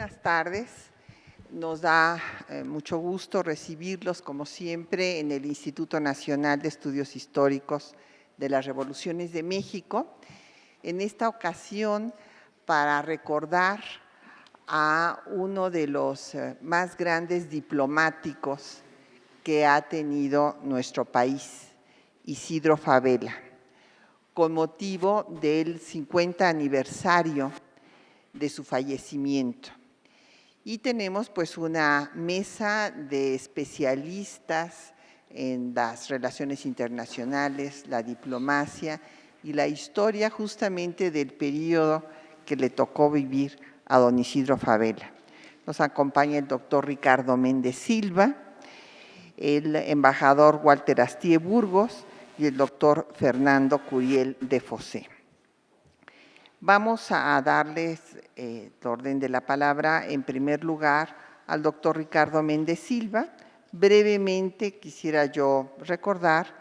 buenas tardes. Nos da mucho gusto recibirlos, como siempre, en el Instituto Nacional de Estudios Históricos de las Revoluciones de México. En esta ocasión, para recordar a uno de los más grandes diplomáticos que ha tenido nuestro país, Isidro Fabela, con motivo del 50 aniversario de su fallecimiento. Y tenemos pues una mesa de especialistas en las relaciones internacionales, la diplomacia y la historia justamente del periodo que le tocó vivir a don Isidro Fabela. Nos acompaña el doctor Ricardo Méndez Silva, el embajador Walter Astie Burgos y el doctor Fernando Curiel de Fossé. Vamos a darles el orden de la palabra, en primer lugar, al doctor Ricardo Méndez Silva. Brevemente quisiera yo recordar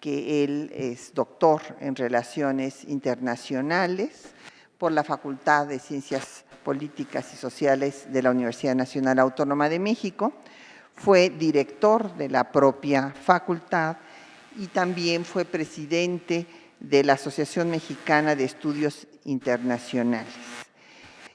que él es doctor en Relaciones Internacionales por la Facultad de Ciencias Políticas y Sociales de la Universidad Nacional Autónoma de México. Fue director de la propia facultad y también fue presidente de la Asociación Mexicana de Estudios Internacionales.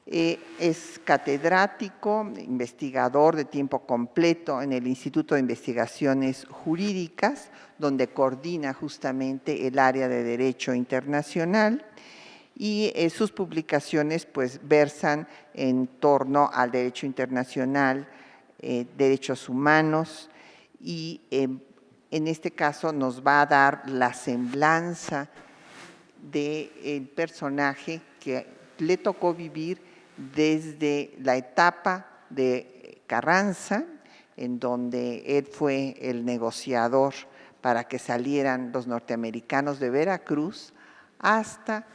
Es catedrático, investigador de tiempo completo en el Instituto de Investigaciones Jurídicas, donde coordina justamente el área de Derecho Internacional, y sus publicaciones pues versan en torno al derecho internacional, derechos humanos, y en este caso nos va a dar la semblanza del personaje que le tocó vivir desde la etapa de Carranza, en donde él fue el negociador para que salieran los norteamericanos de Veracruz, hasta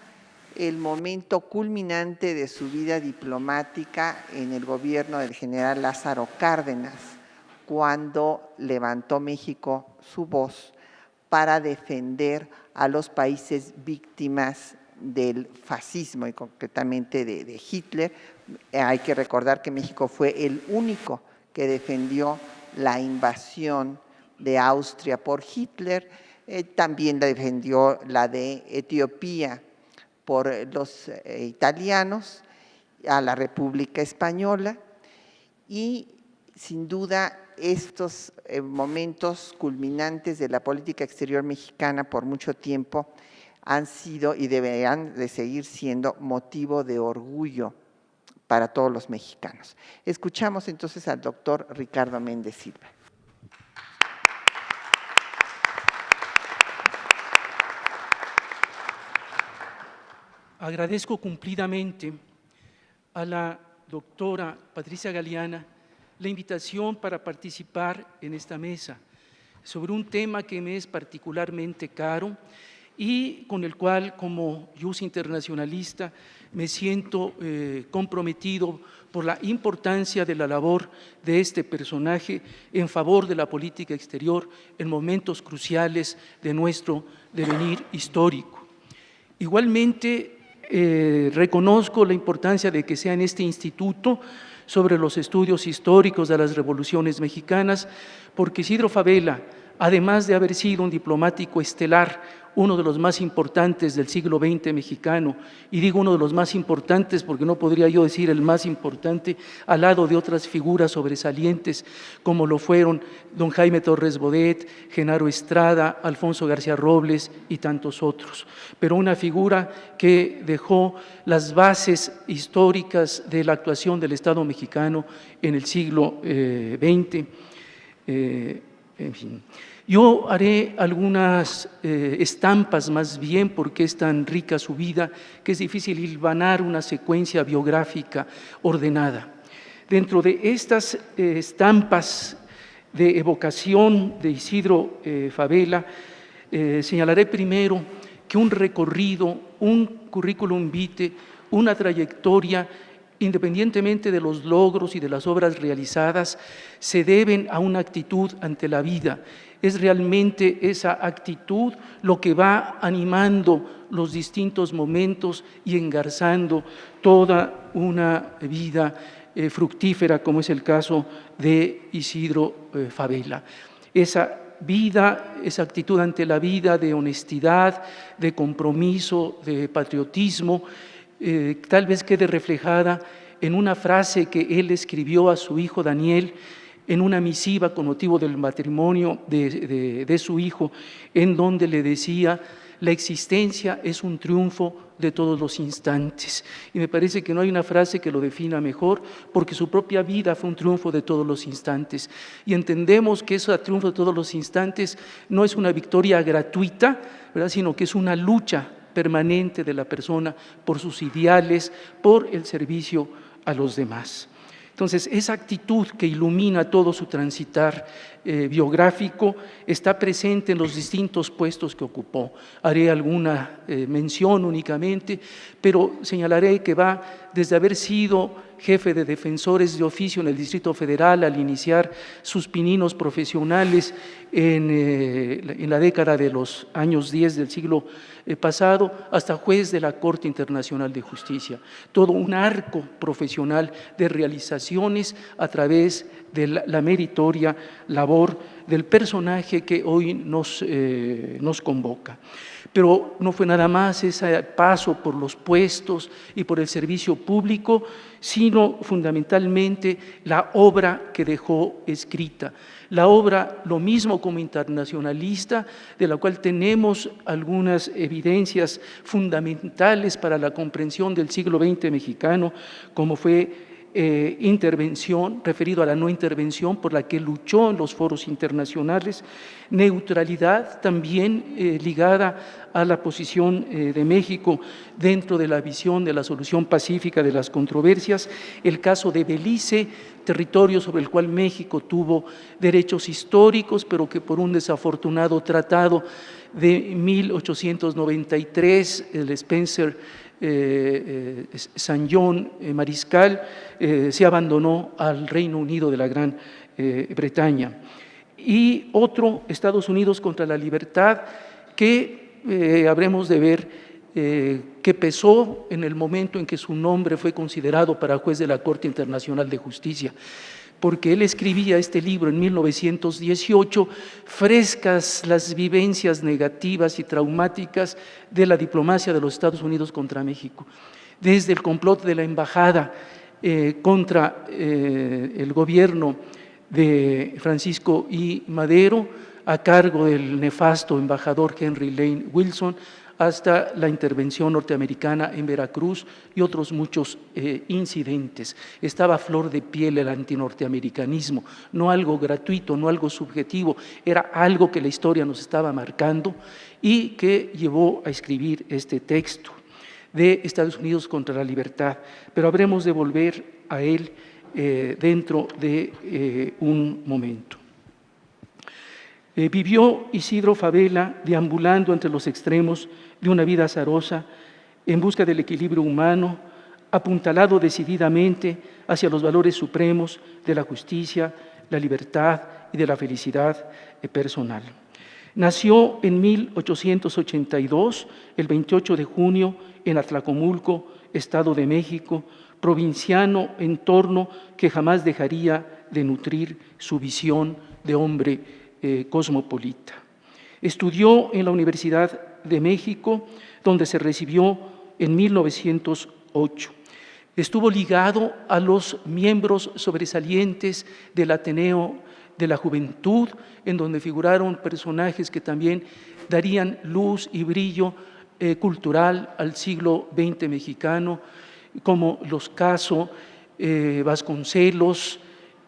el momento culminante de su vida diplomática en el gobierno del general Lázaro Cárdenas, cuando levantó México su voz para defender a los países víctimas del fascismo y concretamente de Hitler. Hay que recordar que México fue el único que defendió la invasión de Austria por Hitler, también la defendió la de Etiopía por los italianos, a la República Española, y sin duda estos momentos culminantes de la política exterior mexicana por mucho tiempo han sido y deberán de seguir siendo motivo de orgullo para todos los mexicanos. Escuchamos entonces al doctor Ricardo Méndez Silva. Agradezco cumplidamente a la doctora Patricia Galeana la invitación para participar en esta mesa sobre un tema que me es particularmente caro y con el cual, como jus internacionalista, me siento comprometido por la importancia de la labor de este personaje en favor de la política exterior en momentos cruciales de nuestro devenir histórico. Igualmente, reconozco la importancia de que sea en este instituto sobre los estudios históricos de las revoluciones mexicanas, porque Isidro Fabela, además de haber sido un diplomático estelar, uno de los más importantes del siglo XX mexicano, y digo uno de los más importantes porque no podría yo decir el más importante, al lado de otras figuras sobresalientes como lo fueron don Jaime Torres Bodet, Genaro Estrada, Alfonso García Robles y tantos otros, pero una figura que dejó las bases históricas de la actuación del Estado mexicano en el siglo XX. En fin, yo haré algunas estampas más bien porque es tan rica su vida que es difícil hilvanar una secuencia biográfica ordenada. Dentro de estas estampas de evocación de Isidro Fabela, señalaré primero que un recorrido, un currículum vitae, una trayectoria, independientemente de los logros y de las obras realizadas, se deben a una actitud ante la vida. Es realmente esa actitud lo que va animando los distintos momentos y engarzando toda una vida fructífera, como es el caso de Isidro Fabela. Esa vida, esa actitud ante la vida de honestidad, de compromiso, de patriotismo, tal vez quede reflejada en una frase que él escribió a su hijo Daniel en una misiva con motivo del matrimonio de su hijo, en donde le decía: la existencia es un triunfo de todos los instantes. Y me parece que no hay una frase que lo defina mejor, porque su propia vida fue un triunfo de todos los instantes. Y entendemos que ese triunfo de todos los instantes no es una victoria gratuita, ¿verdad?, sino que es una lucha permanente de la persona por sus ideales, por el servicio a los demás. Entonces, esa actitud que ilumina todo su transitar biográfico está presente en los distintos puestos que ocupó. Haré alguna mención únicamente, pero señalaré que va desde haber sido jefe de defensores de oficio en el Distrito Federal al iniciar sus pininos profesionales en la década de los años 10 del siglo pasado, hasta juez de la Corte Internacional de Justicia. Todo un arco profesional de realizaciones a través de la meritoria labor del personaje que hoy nos convoca. Pero no fue nada más ese paso por los puestos y por el servicio público, sino fundamentalmente la obra que dejó escrita. La obra, lo mismo como internacionalista, de la cual tenemos algunas evidencias fundamentales para la comprensión del siglo XX mexicano, como fue intervención, referido a la no intervención por la que luchó en los foros internacionales, neutralidad también ligada a la posición de México dentro de la visión de la solución pacífica de las controversias, el caso de Belice, territorio sobre el cual México tuvo derechos históricos, pero que por un desafortunado tratado de 1893, el Spencer San John Mariscal, se abandonó al Reino Unido de la Gran Bretaña. Y otro, Estados Unidos contra la libertad, que habremos de ver que pesó en el momento en que su nombre fue considerado para juez de la Corte Internacional de Justicia, porque él escribía este libro en 1918, frescas las vivencias negativas y traumáticas de la diplomacia de los Estados Unidos contra México, desde el complot de la embajada contra el gobierno de Francisco I. Madero, a cargo del nefasto embajador Henry Lane Wilson, hasta la intervención norteamericana en Veracruz y otros muchos incidentes. Estaba a flor de piel el antinorteamericanismo, no algo gratuito, no algo subjetivo, era algo que la historia nos estaba marcando y que llevó a escribir este texto de Estados Unidos contra la libertad. Pero habremos de volver a él dentro de un momento. Vivió Isidro Fabela deambulando entre los extremos de una vida azarosa en busca del equilibrio humano, apuntalado decididamente hacia los valores supremos de la justicia, la libertad y de la felicidad personal. Nació en 1882, el 28 de junio, en Atlacomulco, Estado de México, provinciano entorno que jamás dejaría de nutrir su visión de hombre cosmopolita. Estudió en la Universidad de México, donde se recibió en 1908. Estuvo ligado a los miembros sobresalientes del Ateneo de la Juventud, en donde figuraron personajes que también darían luz y brillo cultural al siglo XX mexicano, como Los Caso, Vasconcelos,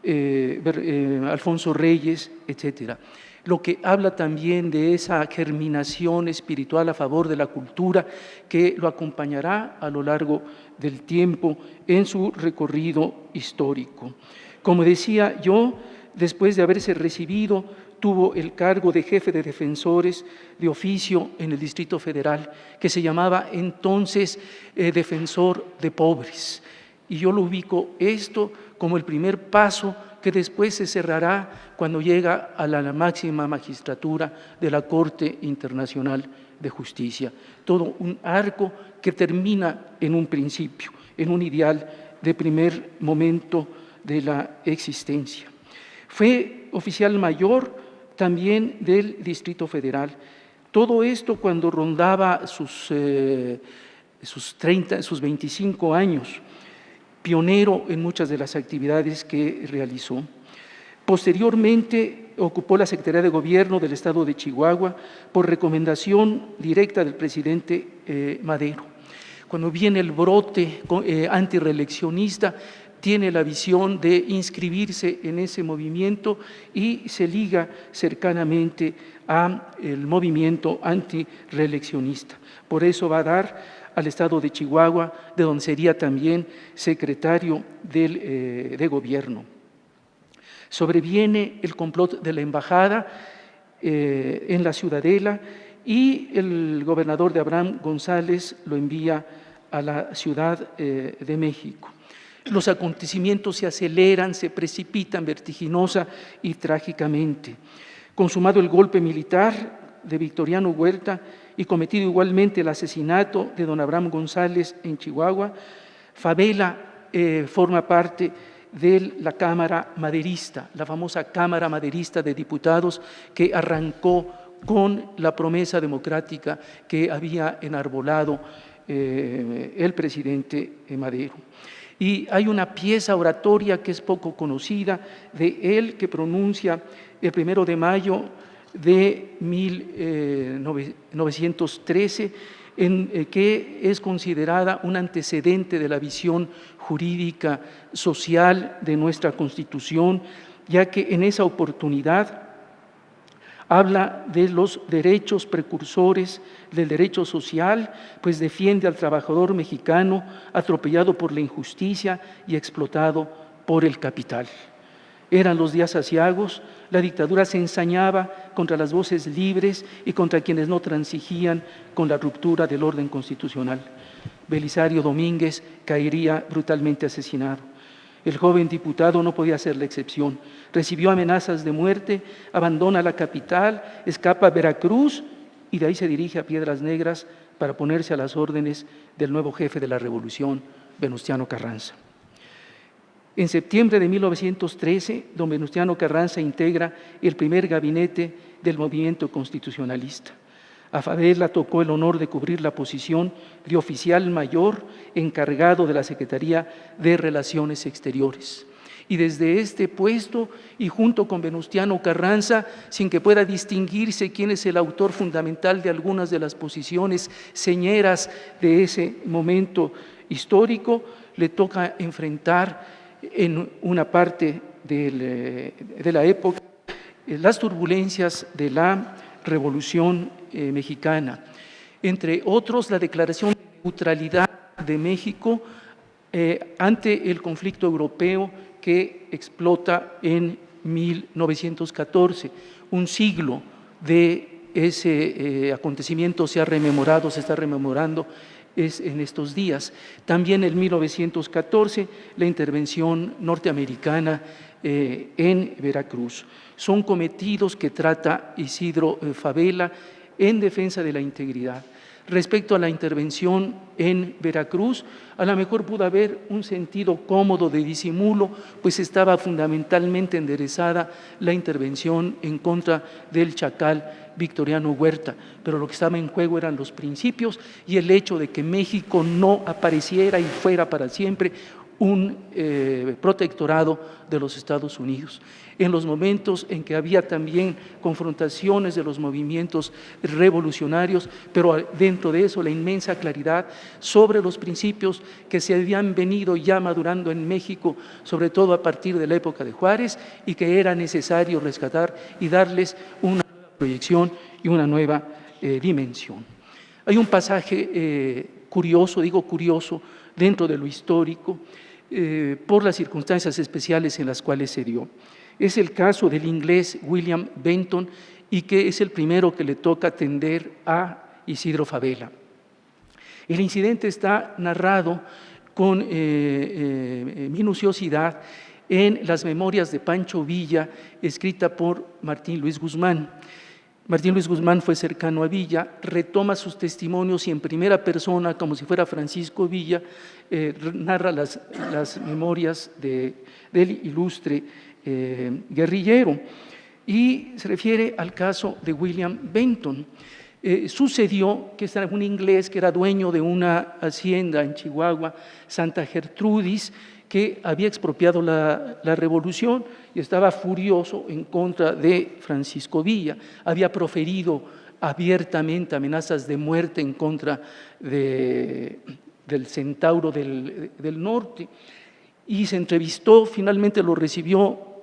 Alfonso Reyes, etcétera. Lo que habla también de esa germinación espiritual a favor de la cultura que lo acompañará a lo largo del tiempo en su recorrido histórico. Como decía yo, después de haberse recibido, tuvo el cargo de jefe de defensores de oficio en el Distrito Federal, que se llamaba entonces defensor de pobres. Y yo lo ubico esto como el primer paso que después se cerrará cuando llega a la máxima magistratura de la Corte Internacional de Justicia. Todo un arco que termina en un principio, en un ideal de primer momento de la existencia. Fue oficial mayor también del Distrito Federal. Todo esto cuando rondaba sus 25 años, pionero en muchas de las actividades que realizó. Posteriormente ocupó la Secretaría de Gobierno del Estado de Chihuahua por recomendación directa del presidente Madero. Cuando viene el brote antireeleccionista, tiene la visión de inscribirse en ese movimiento y se liga cercanamente al movimiento antireeleccionista. Por eso va a dar al Estado de Chihuahua, de donde sería también secretario de Gobierno. Sobreviene el complot de la embajada en la Ciudadela y el gobernador de Abraham González lo envía a la Ciudad de México. Los acontecimientos se aceleran, se precipitan vertiginosa y trágicamente. Consumado el golpe militar de Victoriano Huerta y cometido igualmente el asesinato de don Abraham González en Chihuahua, Favela forma parte de la Cámara Maderista, la famosa Cámara Maderista de Diputados que arrancó con la promesa democrática que había enarbolado el presidente Madero. Y hay una pieza oratoria que es poco conocida de él, que pronuncia el 1 de mayo de 1913, que es considerada un antecedente de la visión jurídica social de nuestra Constitución, ya que en esa oportunidad habla de los derechos precursores del derecho social, pues defiende al trabajador mexicano atropellado por la injusticia y explotado por el capital. Eran los días aciagos, la dictadura se ensañaba contra las voces libres y contra quienes no transigían con la ruptura del orden constitucional. Belisario Domínguez caería brutalmente asesinado. El joven diputado no podía ser la excepción. Recibió amenazas de muerte, abandona la capital, escapa a Veracruz y de ahí se dirige a Piedras Negras para ponerse a las órdenes del nuevo jefe de la revolución, Venustiano Carranza. En septiembre de 1913, don Venustiano Carranza integra el primer gabinete del movimiento constitucionalista. A Favela tocó el honor de cubrir la posición de oficial mayor encargado de la Secretaría de Relaciones Exteriores. Y desde este puesto, y junto con Venustiano Carranza, sin que pueda distinguirse quién es el autor fundamental de algunas de las posiciones señeras de ese momento histórico, le toca enfrentar en una parte de la época las turbulencias de la Revolución Mexicana, entre otros la declaración de neutralidad de México ante el conflicto europeo que explota en 1914. Un siglo de ese acontecimiento se ha rememorado, se está rememorando en estos días. También en 1914 la intervención norteamericana en Veracruz. Son cometidos que trata Isidro Favela en defensa de la integridad. Respecto a la intervención en Veracruz, a lo mejor pudo haber un sentido cómodo de disimulo, pues estaba fundamentalmente enderezada la intervención en contra del chacal Victoriano Huerta, pero lo que estaba en juego eran los principios y el hecho de que México no apareciera y fuera para siempre un protectorado de los Estados Unidos. En los momentos en que había también confrontaciones de los movimientos revolucionarios, pero dentro de eso la inmensa claridad sobre los principios que se habían venido ya madurando en México, sobre todo a partir de la época de Juárez, y que era necesario rescatar y darles una nueva proyección y una nueva dimensión. Hay un pasaje curioso, digo curioso, dentro de lo histórico, por las circunstancias especiales en las cuales se dio. Es el caso del inglés William Benton y que es el primero que le toca atender a Isidro Favela. El incidente está narrado con minuciosidad en las memorias de Pancho Villa, escrita por Martín Luis Guzmán. Martín Luis Guzmán fue cercano a Villa, retoma sus testimonios y en primera persona, como si fuera Francisco Villa, narra las memorias del ilustre guerrillero y se refiere al caso de William Benton. Sucedió que era un inglés que era dueño de una hacienda en Chihuahua, Santa Gertrudis, que había expropiado la revolución y estaba furioso en contra de Francisco Villa. Había proferido abiertamente amenazas de muerte en contra del Centauro del Norte y se entrevistó, finalmente lo recibió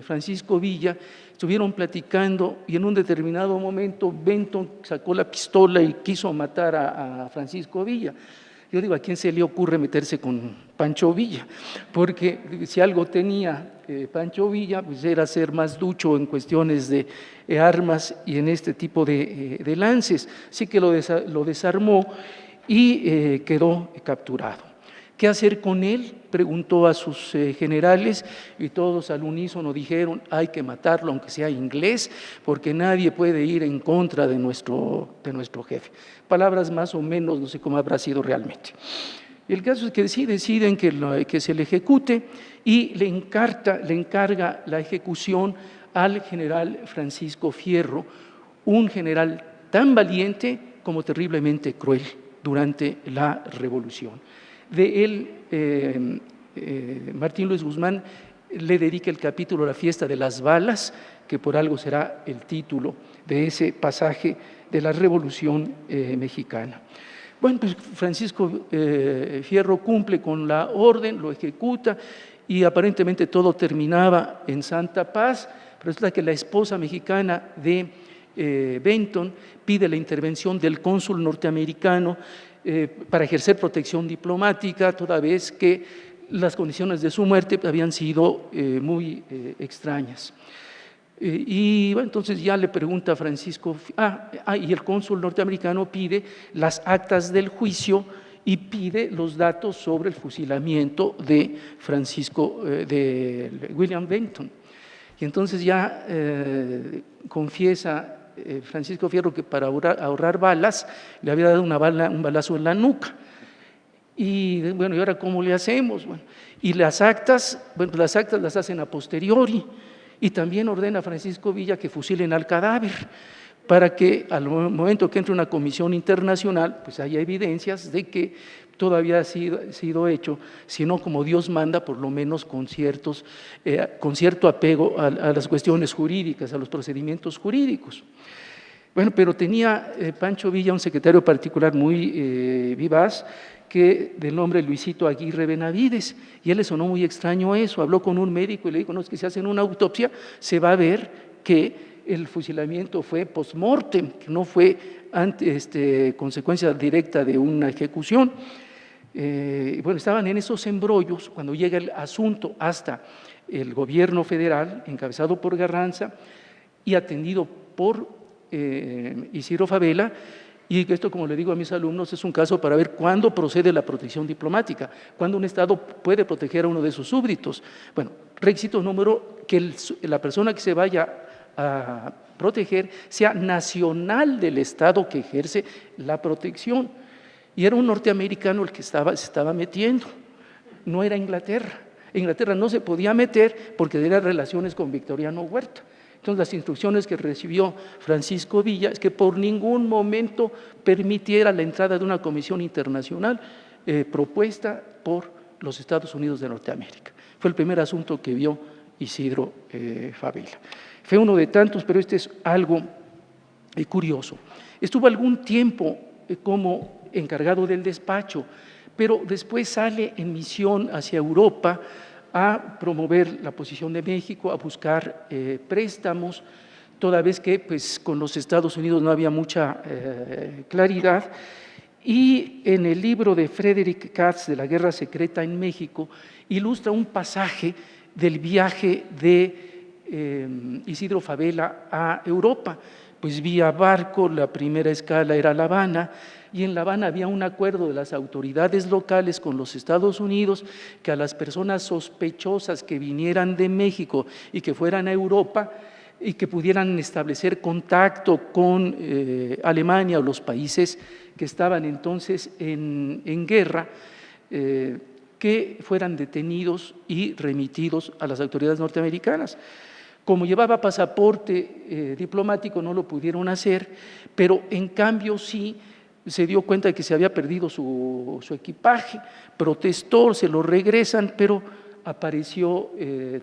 Francisco Villa, estuvieron platicando y en un determinado momento Benton sacó la pistola y quiso matar a Francisco Villa. Yo digo, ¿a quién se le ocurre meterse con Pancho Villa? Porque si algo tenía Pancho Villa, pues era ser más ducho en cuestiones de armas y en este tipo de lances. Así que lo desarmó y quedó capturado. ¿Qué hacer con él? Preguntó a sus generales y todos al unísono dijeron, hay que matarlo aunque sea inglés, porque nadie puede ir en contra de nuestro jefe. Palabras más o menos, no sé cómo habrá sido realmente. El caso es que deciden que se le ejecute y le encarga la ejecución al general Francisco Fierro, un general tan valiente como terriblemente cruel durante la Revolución. De él, Martín Luis Guzmán le dedica el capítulo La fiesta de las balas, que por algo será el título de ese pasaje de la Revolución Mexicana. Bueno, pues Francisco Fierro cumple con la orden, lo ejecuta y aparentemente todo terminaba en santa paz, pero resulta que la esposa mexicana de Benton pide la intervención del cónsul norteamericano para ejercer protección diplomática, toda vez que las condiciones de su muerte habían sido muy extrañas. Y bueno, entonces ya le pregunta a Francisco, y el cónsul norteamericano pide las actas del juicio y pide los datos sobre el fusilamiento de de William Benton. Y entonces ya confiesa Francisco Fierro que para ahorrar balas le había dado un balazo en la nuca. Y bueno, ¿y ahora cómo le hacemos? Bueno, y las actas las hacen a posteriori. Y también ordena a Francisco Villa que fusilen al cadáver para que al momento que entre una comisión internacional, pues haya evidencias de que todo había sido hecho, sino como Dios manda, por lo menos con cierto apego a las cuestiones jurídicas, a los procedimientos jurídicos. Bueno, pero tenía Pancho Villa un secretario particular muy vivaz, del nombre Luisito Aguirre Benavides, y a él le sonó muy extraño eso. Habló con un médico y le dijo, no, es que si hacen una autopsia se va a ver que el fusilamiento fue post-mortem, que no fue consecuencia directa de una ejecución. Bueno, estaban en esos embrollos cuando llega el asunto hasta el gobierno federal, encabezado por Garranza y atendido por Isidro Fabela. Y esto, como le digo a mis alumnos, es un caso para ver cuándo procede la protección diplomática, cuándo un Estado puede proteger a uno de sus súbditos. Bueno, requisito número, que la persona que se vaya a proteger sea nacional del Estado que ejerce la protección. Y era un norteamericano el que se estaba metiendo, no era Inglaterra. Inglaterra no se podía meter porque tenía relaciones con Victoriano Huerta. Entonces, las instrucciones que recibió Francisco Villa es que por ningún momento permitiera la entrada de una comisión internacional propuesta por los Estados Unidos de Norteamérica. Fue el primer asunto que vio Isidro Fabela. Fue uno de tantos, pero este es algo curioso. Estuvo algún tiempo como encargado del despacho, pero después sale en misión hacia Europa a promover la posición de México, a buscar préstamos, toda vez que pues, con los Estados Unidos no había mucha claridad. Y en el libro de Frederick Katz, de la Guerra Secreta en México, ilustra un pasaje del viaje de Isidro Fabela a Europa. Pues vía barco, la primera escala era La Habana, y en La Habana había un acuerdo de las autoridades locales con los Estados Unidos que a las personas sospechosas que vinieran de México y que fueran a Europa y que pudieran establecer contacto con Alemania o los países que estaban entonces en guerra, que fueran detenidos y remitidos a las autoridades norteamericanas. Como llevaba pasaporte diplomático no lo pudieron hacer, pero en cambio sí se dio cuenta de que se había perdido su equipaje, protestó, se lo regresan, pero apareció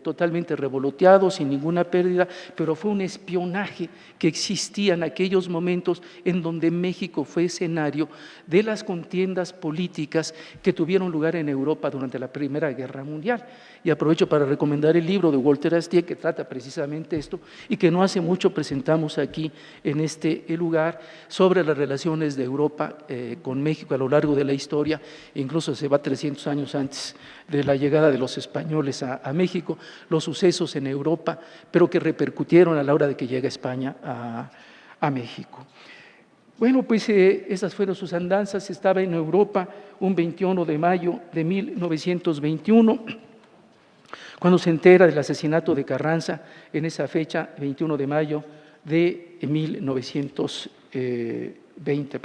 totalmente revoloteado, sin ninguna pérdida, pero fue un espionaje que existía en aquellos momentos en donde México fue escenario de las contiendas políticas que tuvieron lugar en Europa durante la Primera Guerra Mundial. Y aprovecho para recomendar el libro de Walter Astier, que trata precisamente esto y que no hace mucho presentamos aquí en este lugar, sobre las relaciones de Europa con México a lo largo de la historia, incluso se va 300 años antes de la llegada de los españoles a México, los sucesos en Europa, pero que repercutieron a la hora de que llega España a México. Bueno, pues esas fueron sus andanzas. Estaba en Europa un 21 de mayo de 1921, cuando se entera del asesinato de Carranza, en esa fecha, 21 de mayo de 1920,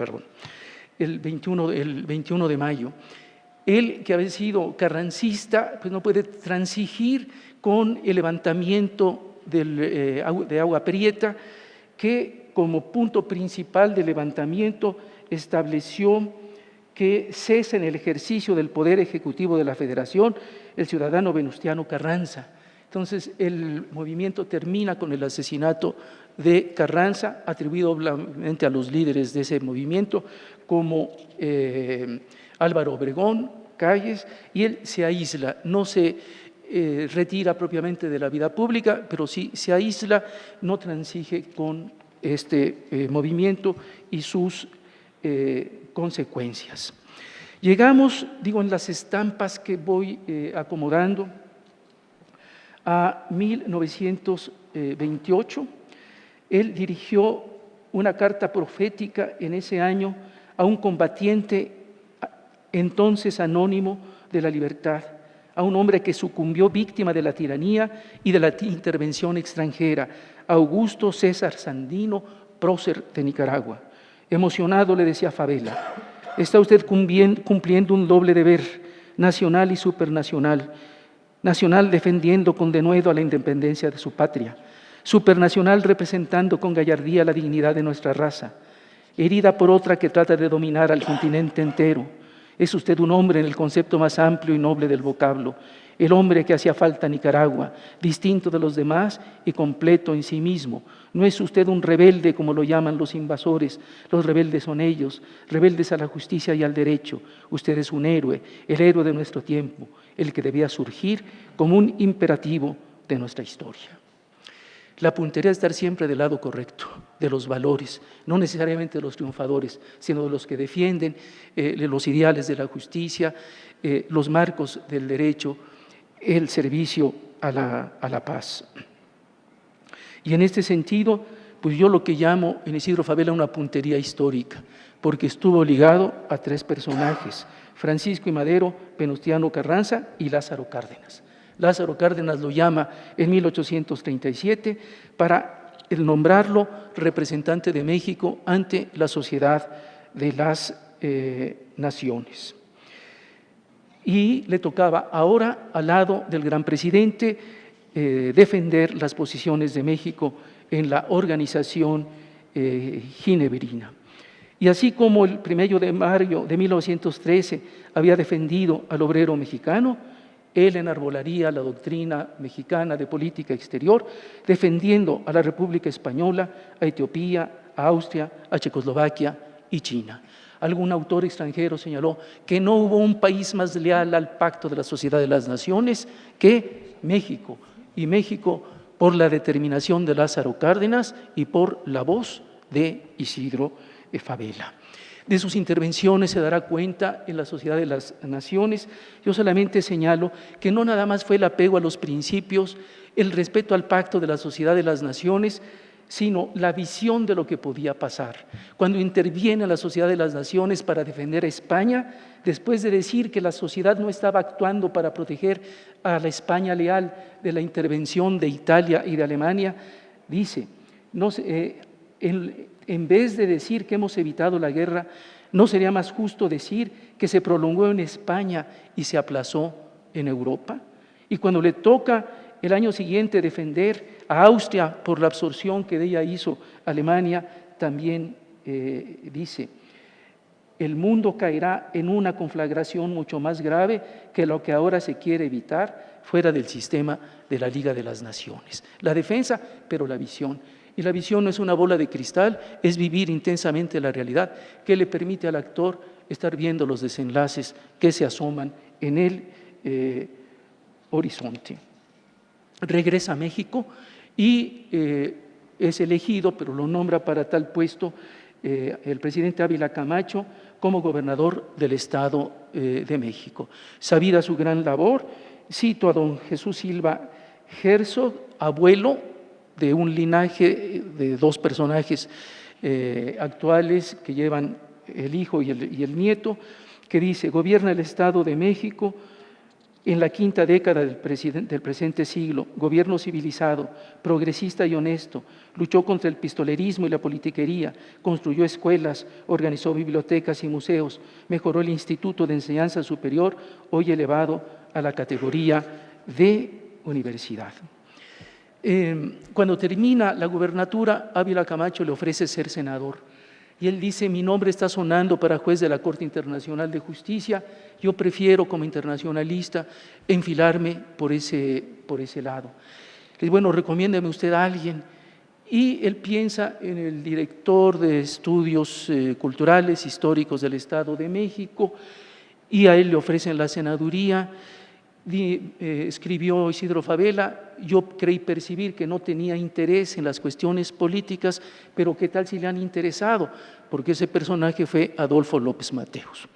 el 21 de mayo. Él, que había sido carrancista, pues no puede transigir con el levantamiento de Agua Prieta, que como punto principal del levantamiento estableció que cesa en el ejercicio del poder ejecutivo de la Federación el ciudadano Venustiano Carranza. Entonces, el movimiento termina con el asesinato de Carranza, atribuido obviamente a los líderes de ese movimiento, como Álvaro Obregón, Calles, y él se aísla, no se retira propiamente de la vida pública, pero sí se aísla, no transige con este movimiento y sus consecuencias. Llegamos, digo, en las estampas que voy acomodando, a 1928. Él dirigió una carta profética en ese año a un combatiente entonces anónimo de la libertad, a un hombre que sucumbió víctima de la tiranía y de la intervención extranjera, Augusto César Sandino, prócer de Nicaragua. Emocionado le decía Favela: está usted cumpliendo un doble deber, nacional y supernacional. Nacional defendiendo con denuedo a la independencia de su patria, supernacional representando con gallardía la dignidad de nuestra raza, herida por otra que trata de dominar al continente entero. Es usted un hombre en el concepto más amplio y noble del vocablo, el hombre que hacía falta a Nicaragua, distinto de los demás y completo en sí mismo. No es usted un rebelde como lo llaman los invasores, los rebeldes son ellos, rebeldes a la justicia y al derecho. Usted es un héroe, el héroe de nuestro tiempo, el que debía surgir como un imperativo de nuestra historia. La puntería es estar siempre del lado correcto, de los valores, no necesariamente de los triunfadores, sino de los que defienden los ideales de la justicia, los marcos del derecho, el servicio a la paz. Y en este sentido, pues yo lo que llamo en Isidro Favela una puntería histórica, porque estuvo ligado a tres personajes: Francisco I. Madero, Venustiano Carranza y Lázaro Cárdenas. Lázaro Cárdenas lo llama en 1837 para nombrarlo representante de México ante la Sociedad de las Naciones. Y le tocaba ahora, al lado del gran presidente, defender las posiciones de México en la organización ginebrina. Y así como el 1 de mayo de 1913 había defendido al obrero mexicano, él enarbolaría la doctrina mexicana de política exterior, defendiendo a la República Española, a Etiopía, a Austria, a Checoslovaquia y China. Algún autor extranjero señaló que no hubo un país más leal al Pacto de la Sociedad de las Naciones que México, y México por la determinación de Lázaro Cárdenas y por la voz de Isidro Favela. De sus intervenciones se dará cuenta en la Sociedad de las Naciones. Yo solamente señalo que no nada más fue el apego a los principios, el respeto al Pacto de la Sociedad de las Naciones, sino la visión de lo que podía pasar. Cuando interviene la Sociedad de las Naciones para defender a España, después de decir que la sociedad no estaba actuando para proteger a la España leal de la intervención de Italia y de Alemania, Dice, en vez de decir que hemos evitado la guerra, ¿no sería más justo decir que se prolongó en España y se aplazó en Europa? Y cuando le toca el año siguiente defender a Austria por la absorción que de ella hizo Alemania, también dice, el mundo caerá en una conflagración mucho más grave que lo que ahora se quiere evitar fuera del sistema de la Liga de las Naciones. La defensa, pero la visión. Y la visión no es una bola de cristal, es vivir intensamente la realidad que le permite al actor estar viendo los desenlaces que se asoman en el horizonte. Regresa a México y es elegido, pero lo nombra para tal puesto el presidente Ávila Camacho como gobernador del Estado de México. Sabida su gran labor, cito a don Jesús Silva Herzog, abuelo de un linaje de dos personajes actuales que llevan el hijo y el nieto, que dice, gobierna el Estado de México en la quinta década del presente siglo, gobierno civilizado, progresista y honesto, luchó contra el pistolerismo y la politiquería, construyó escuelas, organizó bibliotecas y museos, mejoró el Instituto de Enseñanza Superior, hoy elevado a la categoría de universidad. Cuando termina la gubernatura, Ávila Camacho le ofrece ser senador. Y él dice, mi nombre está sonando para juez de la Corte Internacional de Justicia, yo prefiero como internacionalista enfilarme por ese lado. Le dice, bueno, recomiéndeme usted a alguien. Y él piensa en el director de estudios culturales, históricos del Estado de México, y a él le ofrecen la senaduría. Escribió Isidro Fabela, yo creí percibir que no tenía interés en las cuestiones políticas, pero ¿qué tal si le han interesado? Porque ese personaje fue Adolfo López Mateos.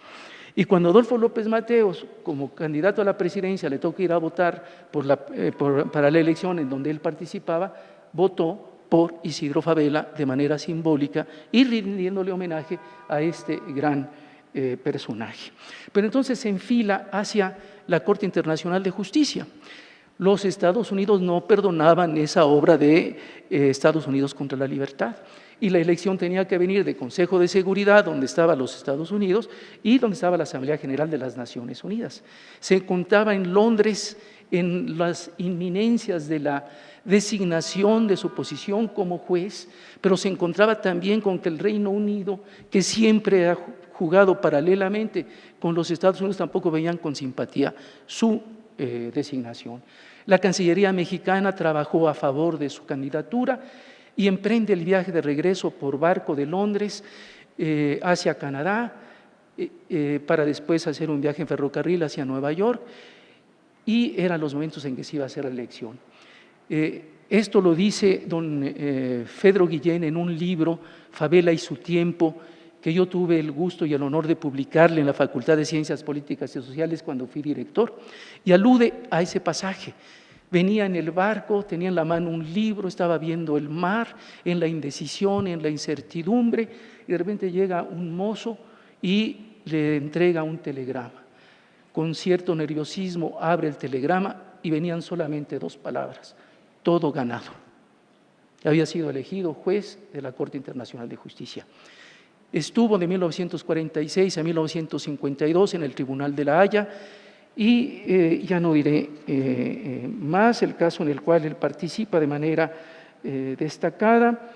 Y cuando Adolfo López Mateos, como candidato a la presidencia, le toca ir a votar para la elección en donde él participaba, votó por Isidro Fabela de manera simbólica y rindiéndole homenaje a este gran personaje. Pero entonces se enfila hacia la Corte Internacional de Justicia. Los Estados Unidos no perdonaban esa obra de Estados Unidos contra la libertad y la elección tenía que venir del Consejo de Seguridad, donde estaban los Estados Unidos y donde estaba la Asamblea General de las Naciones Unidas. Se encontraba en Londres en las inminencias de la designación de su posición como juez, pero se encontraba también con que el Reino Unido, que siempre ha jugado paralelamente con los Estados Unidos, tampoco veían con simpatía su designación. La Cancillería mexicana trabajó a favor de su candidatura y emprende el viaje de regreso por barco de Londres hacia Canadá, para después hacer un viaje en ferrocarril hacia Nueva York, y eran los momentos en que se iba a hacer la elección. Esto lo dice don Fedro Guillén en un libro, Fabela y su tiempo, que yo tuve el gusto y el honor de publicarle en la Facultad de Ciencias Políticas y Sociales cuando fui director, y alude a ese pasaje. Venía en el barco, tenía en la mano un libro, estaba viendo el mar, en la indecisión, en la incertidumbre, y de repente llega un mozo y le entrega un telegrama. Con cierto nerviosismo abre el telegrama y venían solamente dos palabras: todo ganado. Había sido elegido juez de la Corte Internacional de Justicia. Estuvo de 1946 a 1952 en el Tribunal de la Haya y ya no diré más el caso en el cual él participa de manera destacada.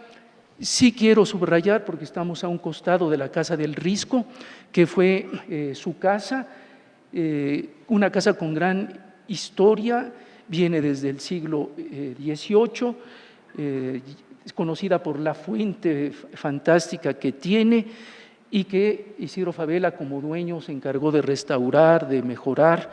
Sí quiero subrayar, porque estamos a un costado de la Casa del Risco, que fue su casa, una casa con gran historia, viene desde el siglo XVIII, es conocida por la fuente fantástica que tiene y que Isidro Fabela como dueño se encargó de restaurar, de mejorar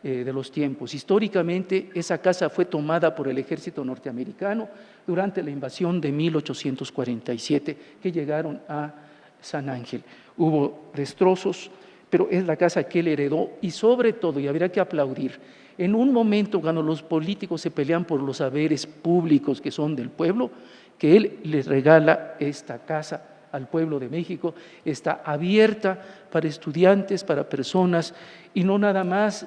de los tiempos. Históricamente esa casa fue tomada por el ejército norteamericano durante la invasión de 1847 que llegaron a San Ángel. Hubo destrozos, pero es la casa que él heredó y sobre todo, y habría que aplaudir, en un momento cuando los políticos se pelean por los haberes públicos que son del pueblo, que él les regala esta casa al pueblo de México, está abierta para estudiantes, para personas, y no nada más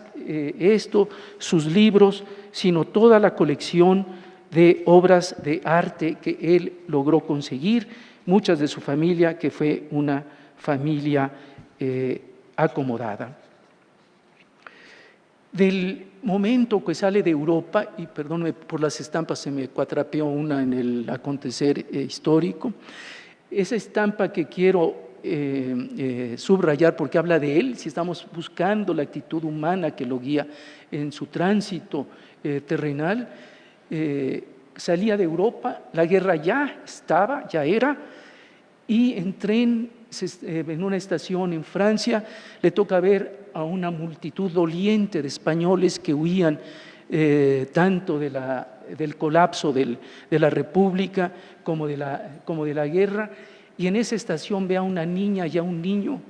sus libros, sino toda la colección de obras de arte que él logró conseguir, muchas de su familia, que fue una familia acomodada. Del momento que sale de Europa, y perdóneme por las estampas, se me cuatrapeó una en el acontecer histórico, esa estampa que quiero subrayar porque habla de él, si estamos buscando la actitud humana que lo guía en su tránsito terrenal, salía de Europa, la guerra ya estaba, ya era, y en tren, en una estación en Francia, le toca ver a una multitud doliente de españoles que huían tanto del colapso de la República como de la guerra, y en esa estación ve a una niña y a un niño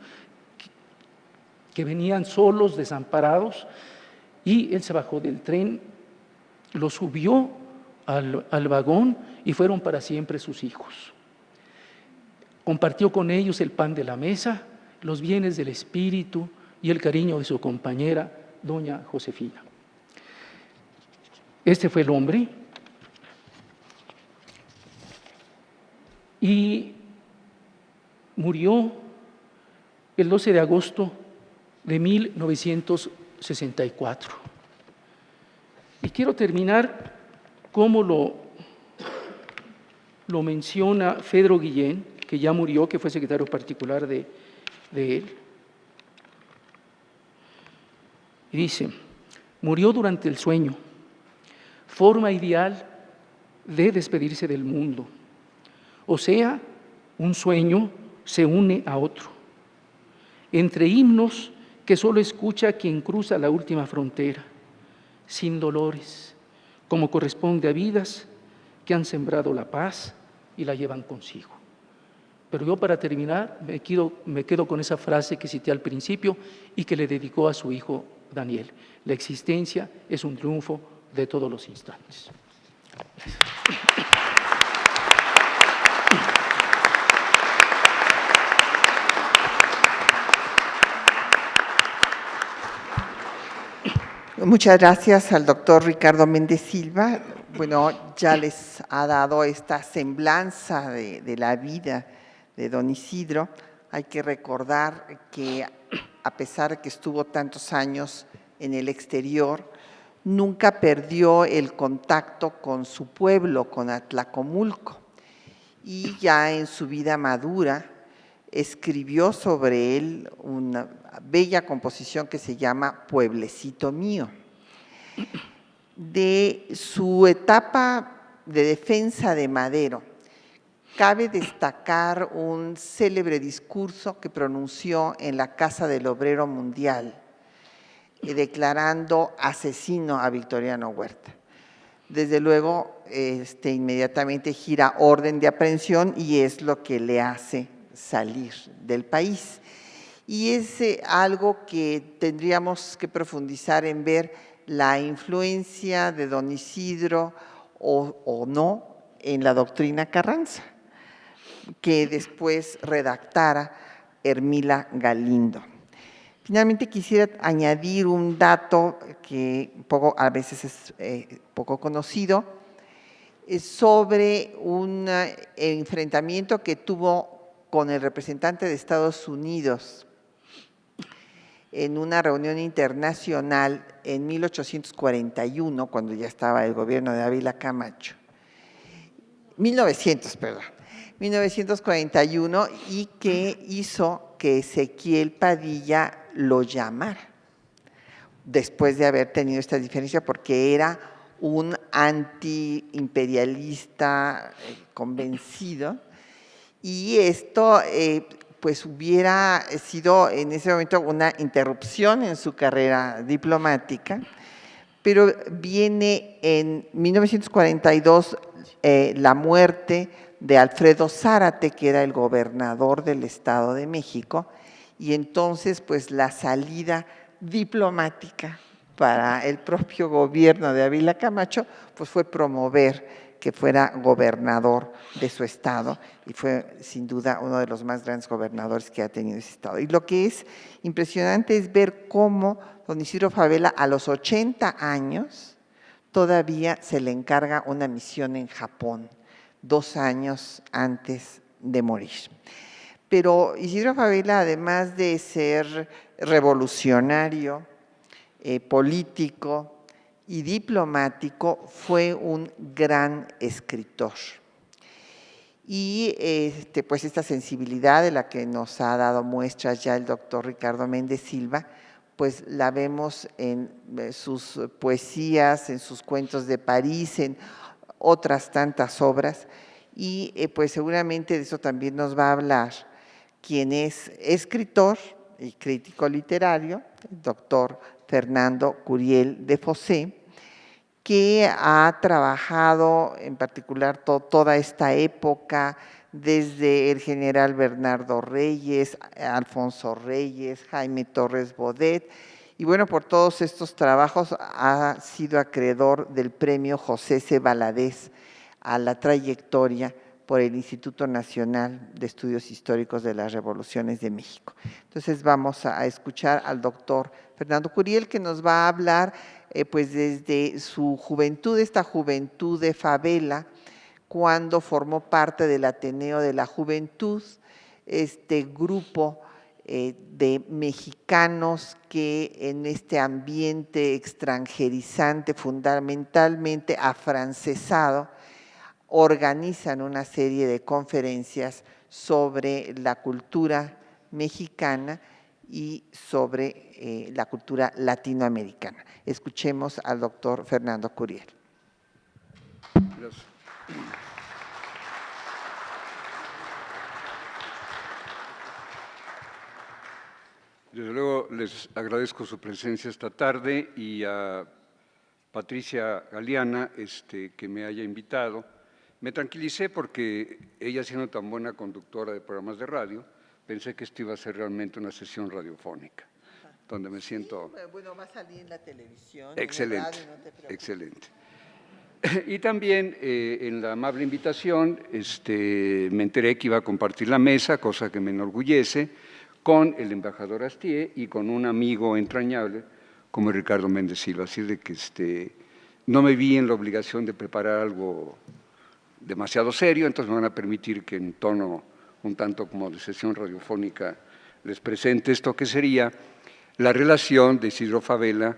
que venían solos, desamparados, y él se bajó del tren, lo subió al vagón y fueron para siempre sus hijos. Compartió con ellos el pan de la mesa, los bienes del espíritu y el cariño de su compañera, doña Josefina. Este fue el hombre. Y murió el 12 de agosto de 1964. Y quiero terminar como lo menciona Fedro Guillén, que ya murió, que fue secretario particular de él. Y dice, murió durante el sueño, forma ideal de despedirse del mundo. O sea, un sueño se une a otro. Entre himnos que solo escucha quien cruza la última frontera, sin dolores, como corresponde a vidas que han sembrado la paz y la llevan consigo. Pero yo, para terminar, me quedo con esa frase que cité al principio y que le dedicó a su hijo Daniel: la existencia es un triunfo de todos los instantes. Muchas gracias al doctor Ricardo Méndez Silva. Bueno, ya les ha dado esta semblanza de la vida de don Isidro. Hay que recordar que, a pesar de que estuvo tantos años en el exterior, nunca perdió el contacto con su pueblo, con Atlacomulco. Y ya en su vida madura escribió sobre él una bella composición que se llama Pueblecito mío. De su etapa de defensa de Madero, cabe destacar un célebre discurso que pronunció en la Casa del Obrero Mundial, declarando asesino a Victoriano Huerta. Desde luego, inmediatamente gira orden de aprehensión y es lo que le hace salir del país. Y es algo que tendríamos que profundizar en ver la influencia de don Isidro o no en la doctrina Carranza, que después redactara Hermila Galindo. Finalmente quisiera añadir un dato que a veces es poco conocido, sobre un enfrentamiento que tuvo con el representante de Estados Unidos en una reunión internacional en 1841, cuando ya estaba el gobierno de Ávila Camacho, 1941, y que hizo que Ezequiel Padilla lo llamara, después de haber tenido esta diferencia, porque era un antiimperialista convencido, y esto pues hubiera sido en ese momento una interrupción en su carrera diplomática, pero viene en 1942 la muerte de Alfredo Zárate, que era el gobernador del Estado de México, y entonces pues la salida diplomática para el propio gobierno de Ávila Camacho pues fue promover que fuera gobernador de su estado, y fue sin duda uno de los más grandes gobernadores que ha tenido ese estado. Y lo que es impresionante es ver cómo don Isidro Fabela, a los 80 años, todavía se le encarga una misión en Japón, 2 años antes de morir. Pero Isidro Fabela, además de ser revolucionario, político y diplomático, fue un gran escritor. Y pues esta sensibilidad de la que nos ha dado muestras ya el doctor Ricardo Méndez Silva, pues la vemos en sus poesías, en sus cuentos de París, en otras tantas obras, y pues seguramente de eso también nos va a hablar quien es escritor y crítico literario, el doctor Fernando Curiel de Fossé, que ha trabajado en particular toda esta época, desde el general Bernardo Reyes, Alfonso Reyes, Jaime Torres Bodet, y bueno, por todos estos trabajos ha sido acreedor del premio José C. Valadez a la trayectoria por el Instituto Nacional de Estudios Históricos de las Revoluciones de México. Entonces vamos a escuchar al doctor Fernando Curiel, que nos va a hablar pues desde su juventud, esta juventud de Fabela, cuando formó parte del Ateneo de la Juventud, este grupo de mexicanos que en este ambiente extranjerizante, fundamentalmente afrancesado, organizan una serie de conferencias sobre la cultura mexicana y sobre la cultura latinoamericana. Escuchemos al doctor Fernando Curiel. Gracias. Desde luego les agradezco su presencia esta tarde y a Patricia Galeana que me haya invitado. Me tranquilicé porque ella, siendo tan buena conductora de programas de radio, pensé que esto iba a ser realmente una sesión radiofónica, donde me siento… Sí, bueno, va a salir en la televisión. Excelente, en radio, no te preocupes. excelente. Y también en la amable invitación me enteré que iba a compartir la mesa, cosa que me enorgullece, con el embajador Astier y con un amigo entrañable como Ricardo Méndez Silva. Así de que no me vi en la obligación de preparar algo demasiado serio, entonces me van a permitir que en tono un tanto como de sesión radiofónica les presente esto que sería la relación de Isidro Fabela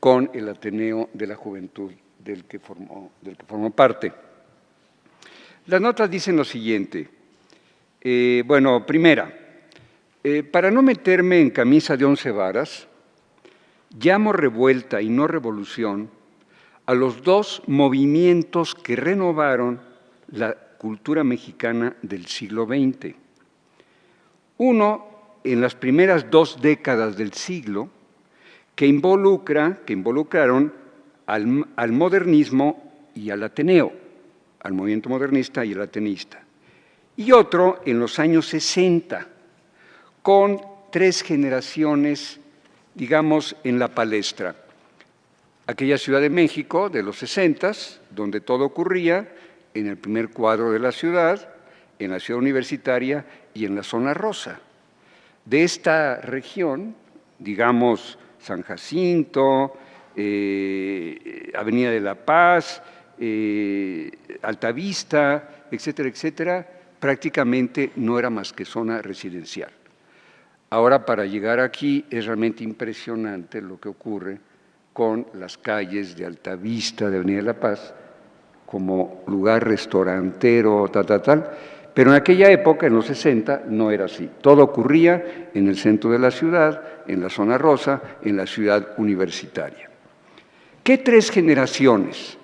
con el Ateneo de la Juventud del que formó parte. Las notas dicen lo siguiente. Bueno, primera, para no meterme en camisa de 11 varas, llamo revuelta y no revolución a los dos movimientos que renovaron la cultura mexicana del siglo XX. Uno, en las primeras 2 décadas del siglo, que involucraron al modernismo y al Ateneo, al movimiento modernista y al ateneísta. Y otro en los años 60, con 3 generaciones, digamos, en la palestra. Aquella Ciudad de México de los 60s, donde todo ocurría en el primer cuadro de la ciudad, en la ciudad universitaria y en la zona rosa. De esta región, digamos, San Jacinto, Avenida de la Paz, Altavista, etcétera, etcétera, prácticamente no era más que zona residencial. Ahora, para llegar aquí, es realmente impresionante lo que ocurre con las calles de Altavista, de Avenida de la Paz, como lugar restaurantero, tal, pero en aquella época, en los 60, no era así. Todo ocurría en el centro de la ciudad, en la zona rosa, en la ciudad universitaria. ¿Qué 3 generaciones?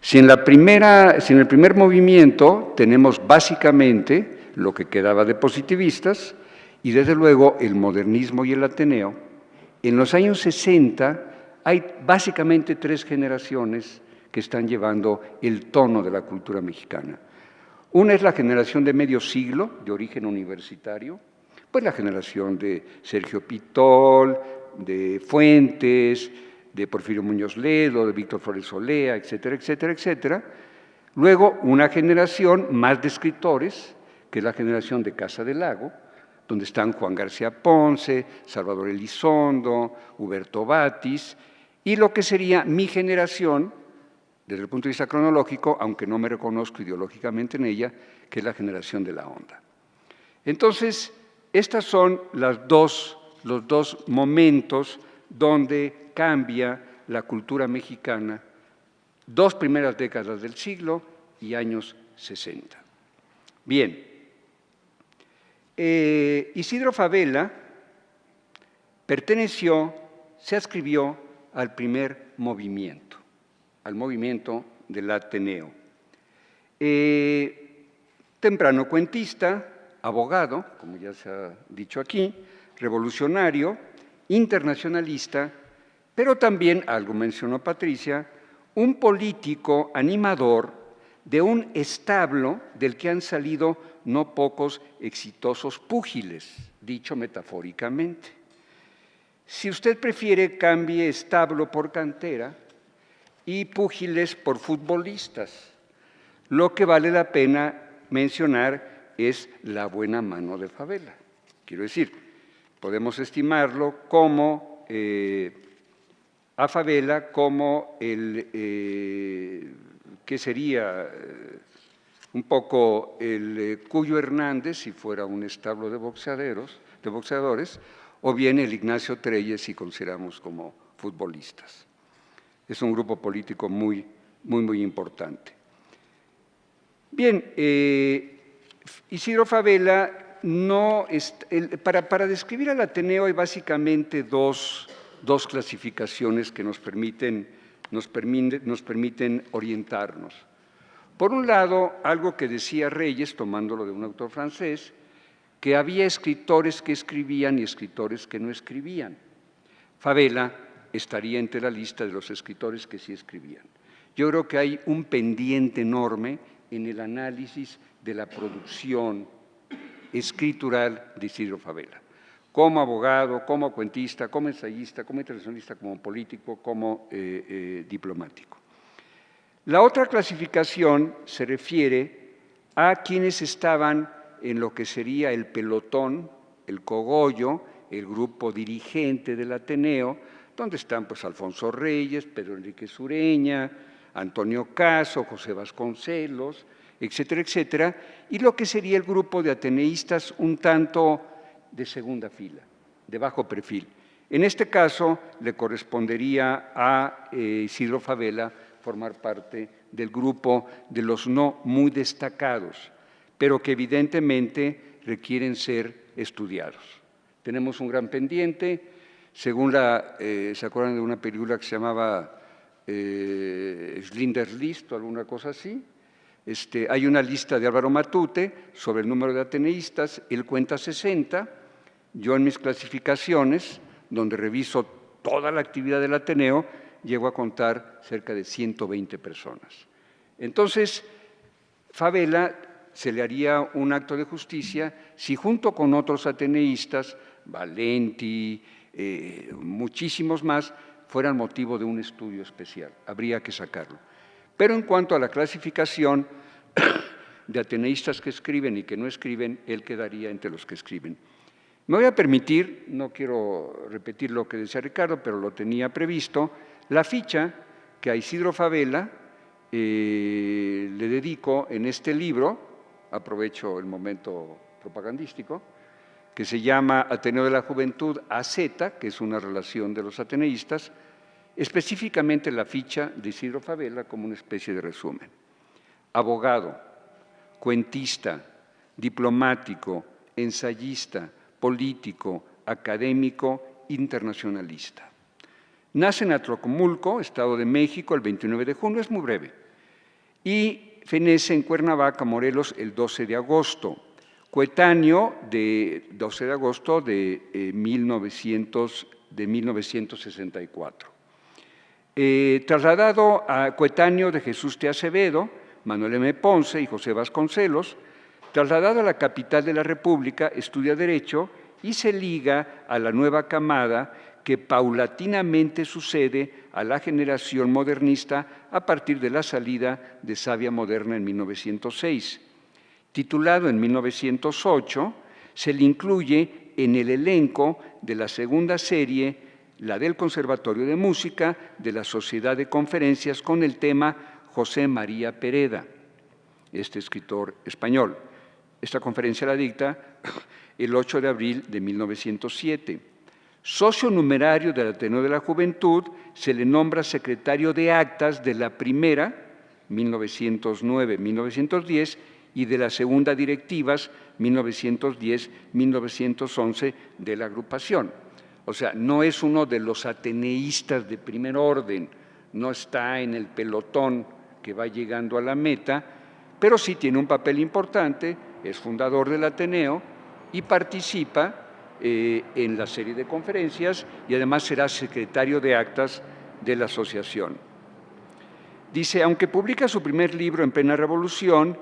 Si en el primer movimiento tenemos básicamente lo que quedaba de positivistas y desde luego el modernismo y el Ateneo, en los años 60 hay básicamente 3 generaciones que están llevando el tono de la cultura mexicana. Una es la generación de medio siglo, de origen universitario, pues la generación de Sergio Pitol, de Fuentes, de Porfirio Muñoz Ledo, de Víctor Flores Olea, etcétera, etcétera, etcétera. Luego, una generación más de escritores, que es la generación de Casa del Lago, donde están Juan García Ponce, Salvador Elizondo, Huberto Batis, y lo que sería mi generación, desde el punto de vista cronológico, aunque no me reconozco ideológicamente en ella, que es la generación de la onda. Entonces, estos son los dos momentos donde cambia la cultura mexicana, 2 primeras décadas del siglo y años 60. Bien, Isidro Fabela se adscribió al primer movimiento, al movimiento del Ateneo. Temprano cuentista, abogado, como ya se ha dicho aquí, revolucionario, internacionalista, pero también, algo mencionó Patricia, un político animador de un establo del que han salido no pocos exitosos púgiles, dicho metafóricamente. Si usted prefiere, cambie establo por cantera y púgiles por futbolistas. Lo que vale la pena mencionar es la buena mano de Fabela. Quiero decir, podemos estimarlo como a Fabela como que sería un poco el Cuyo Hernández, si fuera un establo de boxeadores, o bien el Ignacio Treyes, si consideramos como futbolistas. Es un grupo político muy importante. Bien, Isidro Fabela, para describir al Ateneo hay básicamente dos clasificaciones que nos permiten orientarnos. Por un lado, algo que decía Reyes, tomándolo de un autor francés, que había escritores que escribían y escritores que no escribían. Fabela estaría entre la lista de los escritores que sí escribían. Yo creo que hay un pendiente enorme en el análisis de la producción escritural de Isidro Fabela, como abogado, como cuentista, como ensayista, como internacionalista, como político, como diplomático. La otra clasificación se refiere a quienes estaban en lo que sería el pelotón, el cogollo, el grupo dirigente del Ateneo, donde están pues Alfonso Reyes, Pedro Enrique Sureña, Antonio Caso, José Vasconcelos, etcétera, etcétera, y lo que sería el grupo de ateneístas un tanto de segunda fila, de bajo perfil. En este caso le correspondería a Isidro Fabela formar parte del grupo de los no muy destacados, pero que evidentemente requieren ser estudiados. Tenemos un gran pendiente, según ¿se acuerdan de una película que se llamaba Schindler's List o alguna cosa así? Hay una lista de Álvaro Matute sobre el número de ateneístas, él cuenta 60, yo en mis clasificaciones, donde reviso toda la actividad del Ateneo, llego a contar cerca de 120 personas. Entonces, Fabela se le haría un acto de justicia si junto con otros ateneístas, Valenti, muchísimos más, fueran motivo de un estudio especial. Habría que sacarlo. Pero en cuanto a la clasificación de ateneístas que escriben y que no escriben, él quedaría entre los que escriben. Me voy a permitir, no quiero repetir lo que decía Ricardo, pero lo tenía previsto, la ficha que a Isidro Fabela le dedico en este libro, aprovecho el momento propagandístico, que se llama Ateneo de la Juventud AZ, que es una relación de los ateneístas, específicamente la ficha de Isidro Fabela como una especie de resumen. Abogado, cuentista, diplomático, ensayista, político, académico, internacionalista. Nace en Atlacomulco, Estado de México, el 29 de junio, es muy breve, y fenece en Cuernavaca, Morelos, el 12 de agosto, coetáneo de 12 de agosto de 1964. Trasladado a coetáneo de Jesús T. Acevedo, Manuel M. Ponce y José Vasconcelos, trasladado a la capital de la República, estudia Derecho y se liga a la nueva camada que paulatinamente sucede a la generación modernista a partir de la salida de Savia Moderna en 1906. Titulado en 1908, se le incluye en el elenco de la segunda serie, la del Conservatorio de Música de la Sociedad de Conferencias, con el tema José María Pereda, este escritor español. Esta conferencia la dicta el 8 de abril de 1907. Socio numerario del Ateneo de la Juventud, se le nombra secretario de actas de la primera, 1909-1910, y de la segunda directivas, 1910-1911, de la agrupación. O sea, no es uno de los ateneístas de primer orden, no está en el pelotón que va llegando a la meta, pero sí tiene un papel importante, es fundador del Ateneo y participa en la serie de conferencias y además será secretario de actas de la asociación. Dice, aunque publica su primer libro en plena revolución,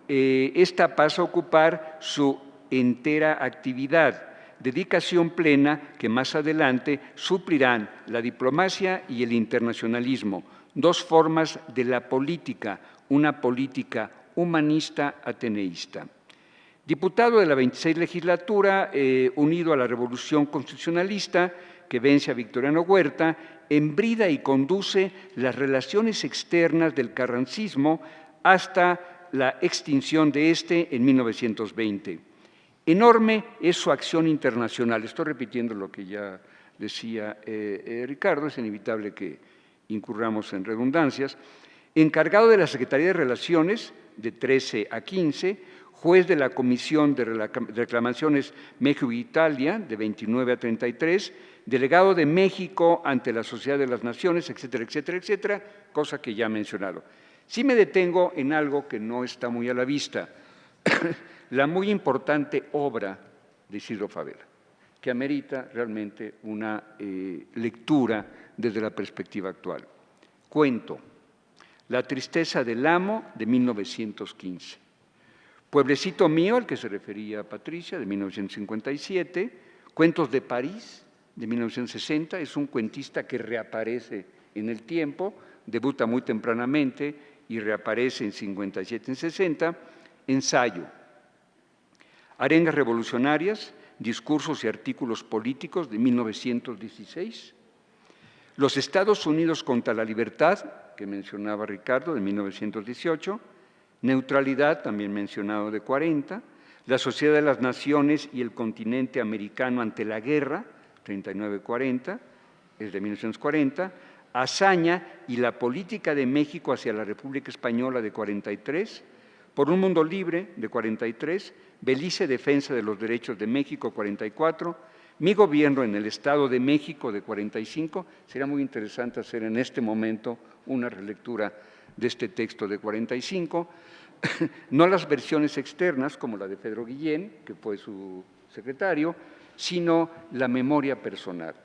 esta pasa a ocupar su entera actividad, dedicación plena que más adelante suplirán la diplomacia y el internacionalismo, dos formas de la política, una política humanista ateneísta. Diputado de la 26 legislatura, unido a la Revolución Constitucionalista, que vence a Victoriano Huerta, embrida y conduce las relaciones externas del carrancismo hasta la extinción de este en 1920. Enorme es su acción internacional. Estoy repitiendo lo que ya decía Ricardo, es inevitable que incurramos en redundancias. Encargado de la Secretaría de Relaciones de 13 a 15, juez de la Comisión de Reclamaciones México-Italia de 29 a 33, delegado de México ante la Sociedad de las Naciones, etcétera, etcétera, etcétera, cosa que ya he mencionado. Sí me detengo en algo que no está muy a la vista, la muy importante obra de Isidro Fabela, que amerita realmente una lectura desde la perspectiva actual. Cuento, La tristeza del amo, de 1915. Pueblecito mío, al que se refería Patricia, de 1957. Cuentos de París, de 1960. Es un cuentista que reaparece en el tiempo, debuta muy tempranamente y reaparece en 57, en 60. Ensayo. Arengas revolucionarias, discursos y artículos políticos, de 1916. Los Estados Unidos contra la libertad, que mencionaba Ricardo, de 1918. Neutralidad, también mencionado, de 40. La Sociedad de las Naciones y el continente americano ante la guerra, 39-40, es de 1940. Hazaña y la política de México hacia la República Española, de 43. Por un mundo libre, de 43. Belice, defensa de los derechos de México, 44. Mi gobierno en el Estado de México, de 45. Sería muy interesante hacer en este momento una relectura de este texto de 45. No las versiones externas, como la de Pedro Guillén, que fue su secretario, sino la memoria personal.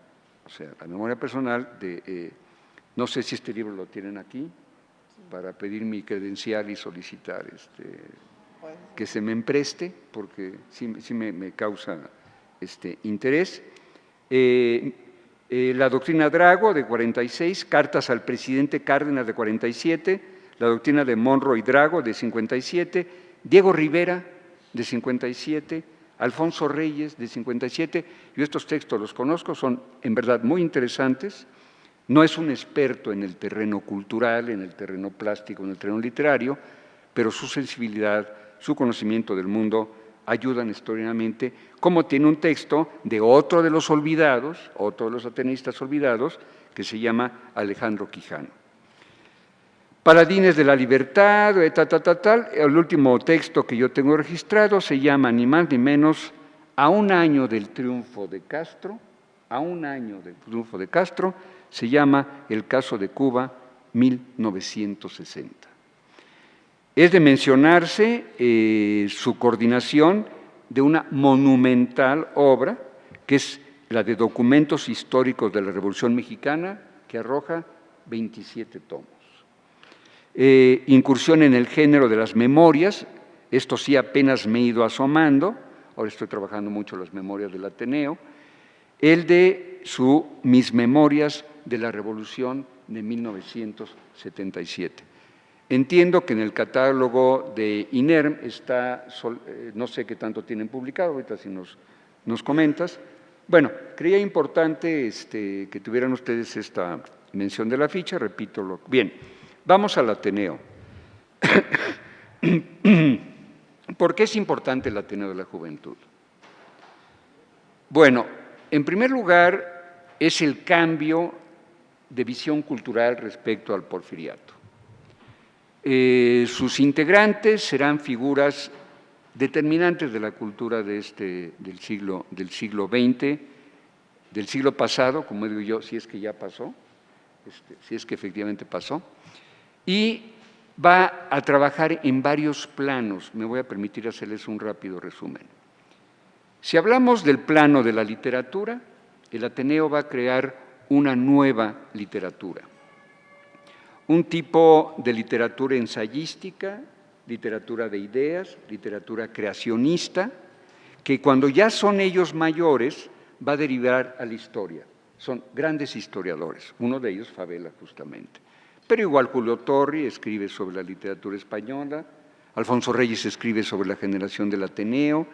O sea, la memoria personal de… no sé si este libro lo tienen aquí, para pedir mi credencial y solicitar que se me empreste, porque sí me causa interés. La doctrina Drago, de 46, cartas al presidente Cárdenas, de 47, la doctrina de Monroe y Drago, de 57, Diego Rivera, de 57, Alfonso Reyes, de 57. Yo estos textos los conozco, son en verdad muy interesantes. No es un experto en el terreno cultural, en el terreno plástico, en el terreno literario, pero su sensibilidad, su conocimiento del mundo ayudan extraordinariamente, como tiene un texto de otro de los olvidados, otro de los ateneístas olvidados, que se llama Alejandro Quijano. Paladines de la libertad, el último texto que yo tengo registrado se llama ni más ni menos A un año del triunfo de Castro, se llama El caso de Cuba, 1960. Es de mencionarse su coordinación de una monumental obra, que es la de Documentos Históricos de la Revolución Mexicana, que arroja 27 tomos. Incursión en el género de las memorias, esto sí apenas me he ido asomando, ahora estoy trabajando mucho las memorias del Ateneo, el de Mis memorias de la Revolución de 1977. Entiendo que en el catálogo de INERM está, no sé qué tanto tienen publicado, ahorita si nos comentas. Bueno, creía importante que tuvieran ustedes esta mención de la ficha, repito. Bien, Vamos al Ateneo. ¿Por qué es importante el Ateneo de la Juventud? Bueno, en primer lugar, es el cambio de visión cultural respecto al porfiriato. Sus integrantes serán figuras determinantes de la cultura del siglo XX, del siglo pasado, como digo yo, si es que ya pasó, si es que efectivamente pasó, y va a trabajar en varios planos. Me voy a permitir hacerles un rápido resumen. Si hablamos del plano de la literatura, el Ateneo va a crear una nueva literatura, un tipo de literatura ensayística, literatura de ideas, literatura creacionista, que cuando ya son ellos mayores va a derivar a la historia. Son grandes historiadores, uno de ellos Fabela justamente. Pero igual Julio Torri escribe sobre la literatura española, Alfonso Reyes escribe sobre la generación del Ateneo,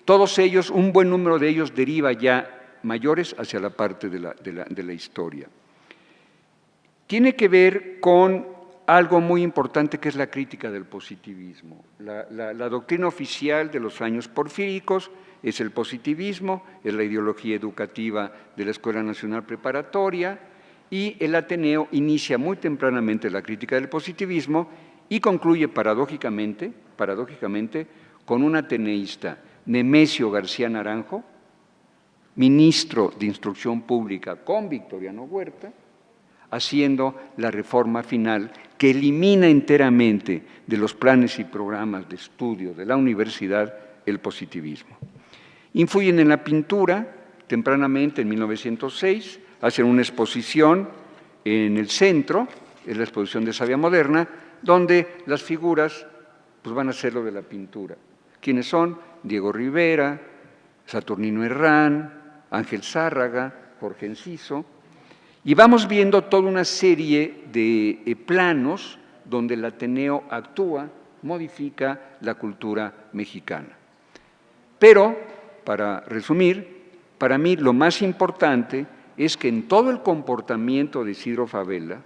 todos ellos, un buen número de ellos deriva ya mayores hacia la parte de la historia. Tiene que ver con algo muy importante que es la crítica del positivismo. La doctrina oficial de los años porfíricos es el positivismo, es la ideología educativa de la Escuela Nacional Preparatoria, y el Ateneo inicia muy tempranamente la crítica del positivismo y concluye paradójicamente con un ateneísta, Nemesio García Naranjo, ministro de Instrucción Pública con Victoriano Huerta, haciendo la reforma final que elimina enteramente de los planes y programas de estudio de la universidad el positivismo. Influyen en la pintura, tempranamente en 1906, hacen una exposición en el centro, es la exposición de Sabia Moderna, donde las figuras pues, van a ser lo de la pintura. ¿Quiénes son? Diego Rivera, Saturnino Herrán, Ángel Zárraga, Jorge Enciso, y vamos viendo toda una serie de planos donde el Ateneo actúa, modifica la cultura mexicana. Pero, para resumir, para mí lo más importante es que en todo el comportamiento de Isidro Fabela,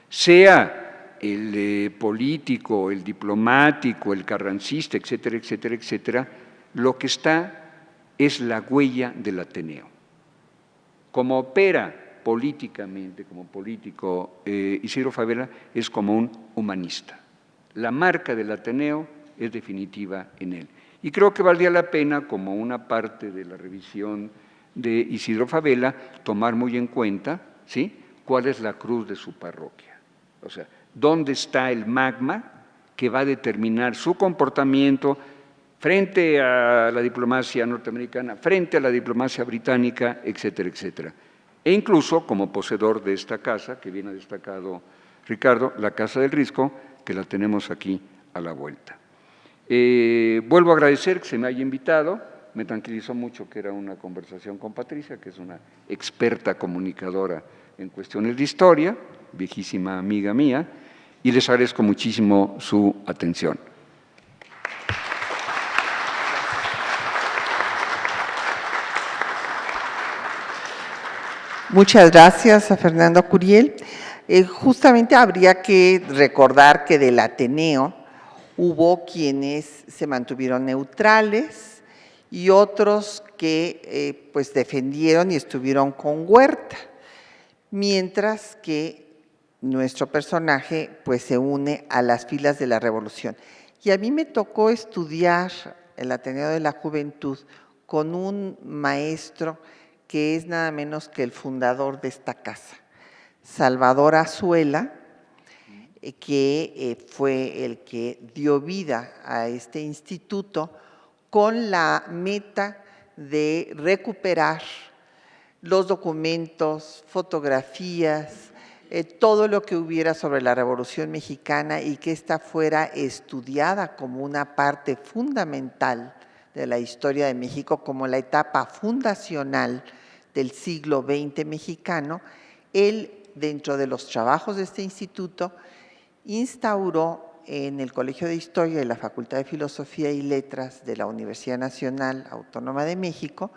sea el político, el diplomático, el carrancista, etcétera, etcétera, etcétera, lo que está es la huella del Ateneo. Como opera políticamente, como político, Isidro Fabela es como un humanista. La marca del Ateneo es definitiva en él. Y creo que valdría la pena, como una parte de la revisión de Isidro Fabela, tomar muy en cuenta, ¿sí?, cuál es la cruz de su parroquia. O sea, dónde está el magma que va a determinar su comportamiento frente a la diplomacia norteamericana, frente a la diplomacia británica, etcétera, etcétera. E incluso como poseedor de esta casa, que bien ha destacado Ricardo, la Casa del Risco, que la tenemos aquí a la vuelta. Vuelvo a agradecer que se me haya invitado, me tranquilizó mucho que era una conversación con Patricia, que es una experta comunicadora en cuestiones de historia, viejísima amiga mía, y les agradezco muchísimo su atención. Muchas gracias a Fernando Curiel. Justamente habría que recordar que del Ateneo hubo quienes se mantuvieron neutrales y otros que pues defendieron y estuvieron con Huerta, mientras que nuestro personaje pues se une a las filas de la Revolución. Y a mí me tocó estudiar el Ateneo de la Juventud con un maestro que es nada menos que el fundador de esta casa, Salvador Azuela, que fue el que dio vida a este instituto con la meta de recuperar los documentos, fotografías, todo lo que hubiera sobre la Revolución Mexicana y que ésta fuera estudiada como una parte fundamental de la historia de México, como la etapa fundacional del siglo XX mexicano. Él, dentro de los trabajos de este instituto, instauró en el Colegio de Historia y la Facultad de Filosofía y Letras de la Universidad Nacional Autónoma de México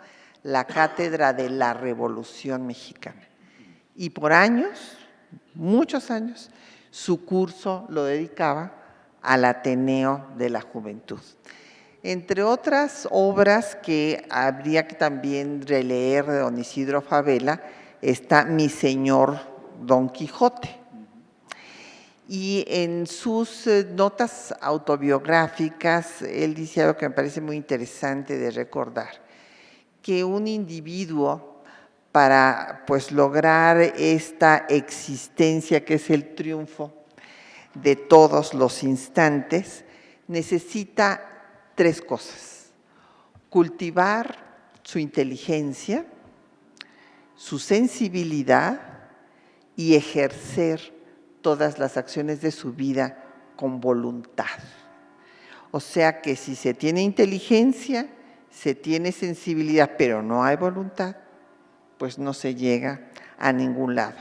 la Cátedra de la Revolución Mexicana. Y por años muchos años, su curso lo dedicaba al Ateneo de la Juventud. Entre otras obras que habría que también releer de don Isidro Fabela está Mi Señor Don Quijote. Y en sus notas autobiográficas, él dice algo que me parece muy interesante de recordar, que un individuo para pues lograr esta existencia que es el triunfo de todos los instantes, necesita 3 cosas: cultivar su inteligencia, su sensibilidad y ejercer todas las acciones de su vida con voluntad. O sea que si se tiene inteligencia, se tiene sensibilidad, pero no hay voluntad, pues no se llega a ningún lado.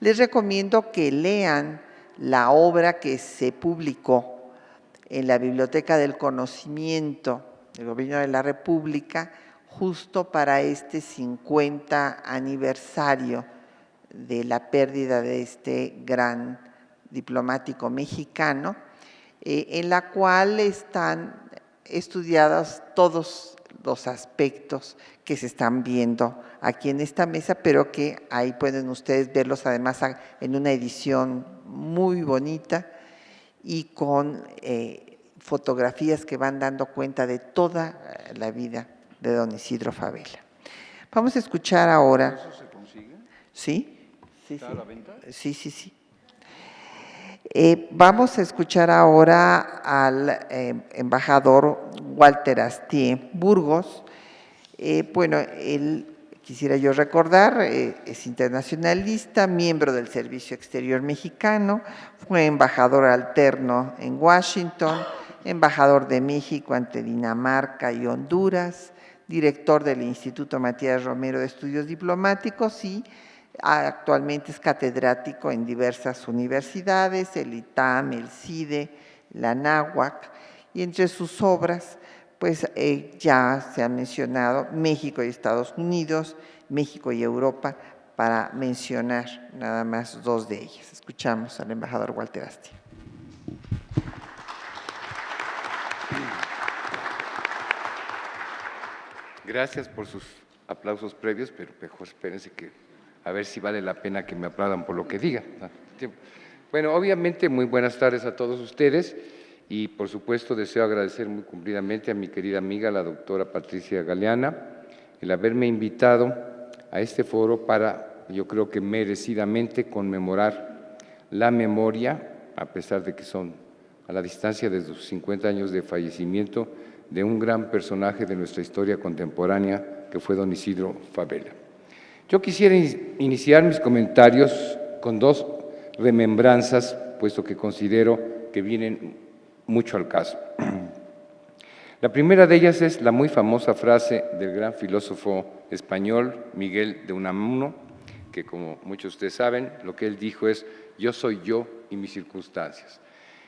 Les recomiendo que lean la obra que se publicó en la Biblioteca del Conocimiento del Gobierno de la República, justo para este 50 aniversario de la pérdida de este gran diplomático mexicano, en la cual están estudiados todos los aspectos que se están viendo aquí en esta mesa, pero que ahí pueden ustedes verlos además en una edición muy bonita y con fotografías que van dando cuenta de toda la vida de don Isidro Fabela. Vamos a escuchar ahora. ¿Eso se consigue? ¿Sí? Sí, ¿Está a la venta? Sí. Vamos a escuchar ahora al embajador Walter Astié Burgos. Bueno, él, quisiera yo recordar, es internacionalista, miembro del Servicio Exterior Mexicano, fue embajador alterno en Washington, embajador de México ante Dinamarca y Honduras, director del Instituto Matías Romero de Estudios Diplomáticos y actualmente es catedrático en diversas universidades, el ITAM, el CIDE, la ANAHUAC, y entre sus obras, pues ya se ha mencionado México y Estados Unidos, México y Europa, para mencionar nada más 2 de ellas. Escuchamos al embajador Walter Astié. Gracias por sus aplausos previos, pero mejor espérense a ver si vale la pena que me aplaudan por lo que diga. Bueno, obviamente muy buenas tardes a todos ustedes y por supuesto deseo agradecer muy cumplidamente a mi querida amiga, la doctora Patricia Galeana, el haberme invitado a este foro para, yo creo que merecidamente, conmemorar la memoria, a pesar de que son a la distancia de sus 50 años de fallecimiento, de un gran personaje de nuestra historia contemporánea que fue don Isidro Fabela. Yo quisiera iniciar mis comentarios con 2 remembranzas, puesto que considero que vienen mucho al caso. La primera de ellas es la muy famosa frase del gran filósofo español Miguel de Unamuno, que como muchos de ustedes saben, lo que él dijo es: yo soy yo y mis circunstancias.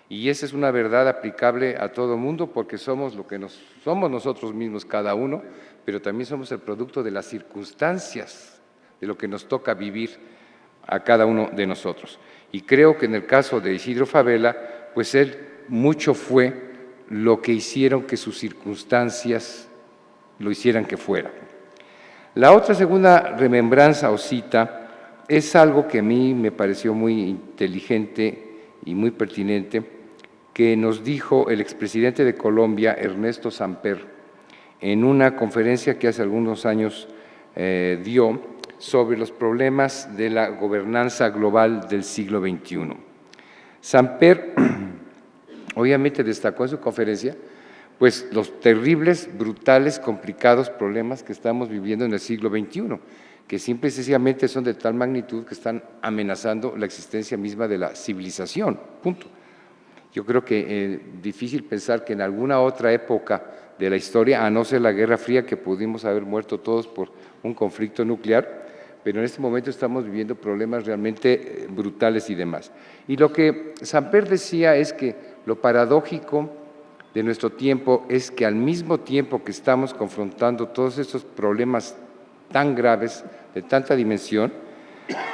Y esa es una verdad aplicable a todo mundo porque somos lo que somos nosotros mismos cada uno, pero también somos el producto de las circunstancias, de lo que nos toca vivir a cada uno de nosotros. Y creo que en el caso de Isidro Fabela, pues él mucho fue lo que hicieron que sus circunstancias lo hicieran que fuera. La otra segunda remembranza o cita es algo que a mí me pareció muy inteligente y muy pertinente, que nos dijo el expresidente de Colombia, Ernesto Samper, en una conferencia que hace algunos años dio sobre los problemas de la gobernanza global del siglo XXI. Samper obviamente destacó en su conferencia pues los terribles, brutales, complicados problemas que estamos viviendo en el siglo XXI, que simple y sencillamente son de tal magnitud que están amenazando la existencia misma de la civilización, punto. Yo creo que es difícil pensar que en alguna otra época de la historia, a no ser la Guerra Fría, que pudimos haber muerto todos por un conflicto nuclear, pero en este momento estamos viviendo problemas realmente brutales y demás. Y lo que Samper decía es que lo paradójico de nuestro tiempo es que al mismo tiempo que estamos confrontando todos estos problemas tan graves, de tanta dimensión,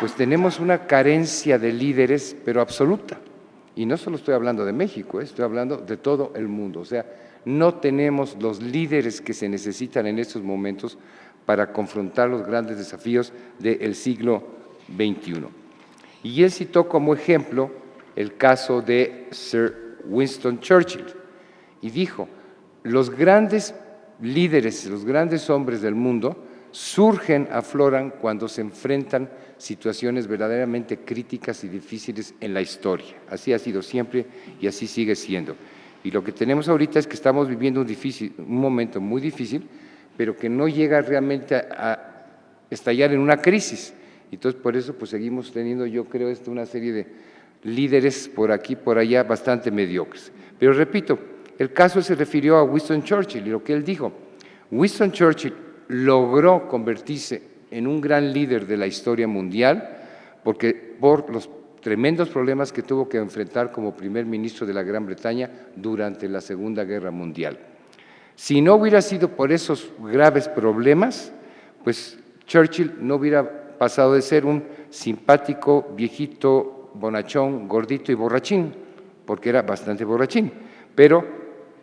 pues tenemos una carencia de líderes, pero absoluta. Y no solo estoy hablando de México, estoy hablando de todo el mundo. O sea, no tenemos los líderes que se necesitan en estos momentos para confrontar los grandes desafíos del siglo XXI. Y él citó como ejemplo el caso de Sir Winston Churchill y dijo, los grandes líderes, los grandes hombres del mundo surgen, afloran cuando se enfrentan situaciones verdaderamente críticas y difíciles en la historia. Así ha sido siempre y así sigue siendo. Y lo que tenemos ahorita es que estamos viviendo un momento muy difícil, pero que no llega realmente a estallar en una crisis. Entonces, por eso pues seguimos teniendo, yo creo, una serie de líderes por aquí, por allá, bastante mediocres. Pero repito, el caso se refirió a Winston Churchill y lo que él dijo. Winston Churchill logró convertirse en un gran líder de la historia mundial porque por los tremendos problemas que tuvo que enfrentar como primer ministro de la Gran Bretaña durante la Segunda Guerra Mundial. Si no hubiera sido por esos graves problemas, pues Churchill no hubiera pasado de ser un simpático, viejito, bonachón, gordito y borrachín, porque era bastante borrachín, pero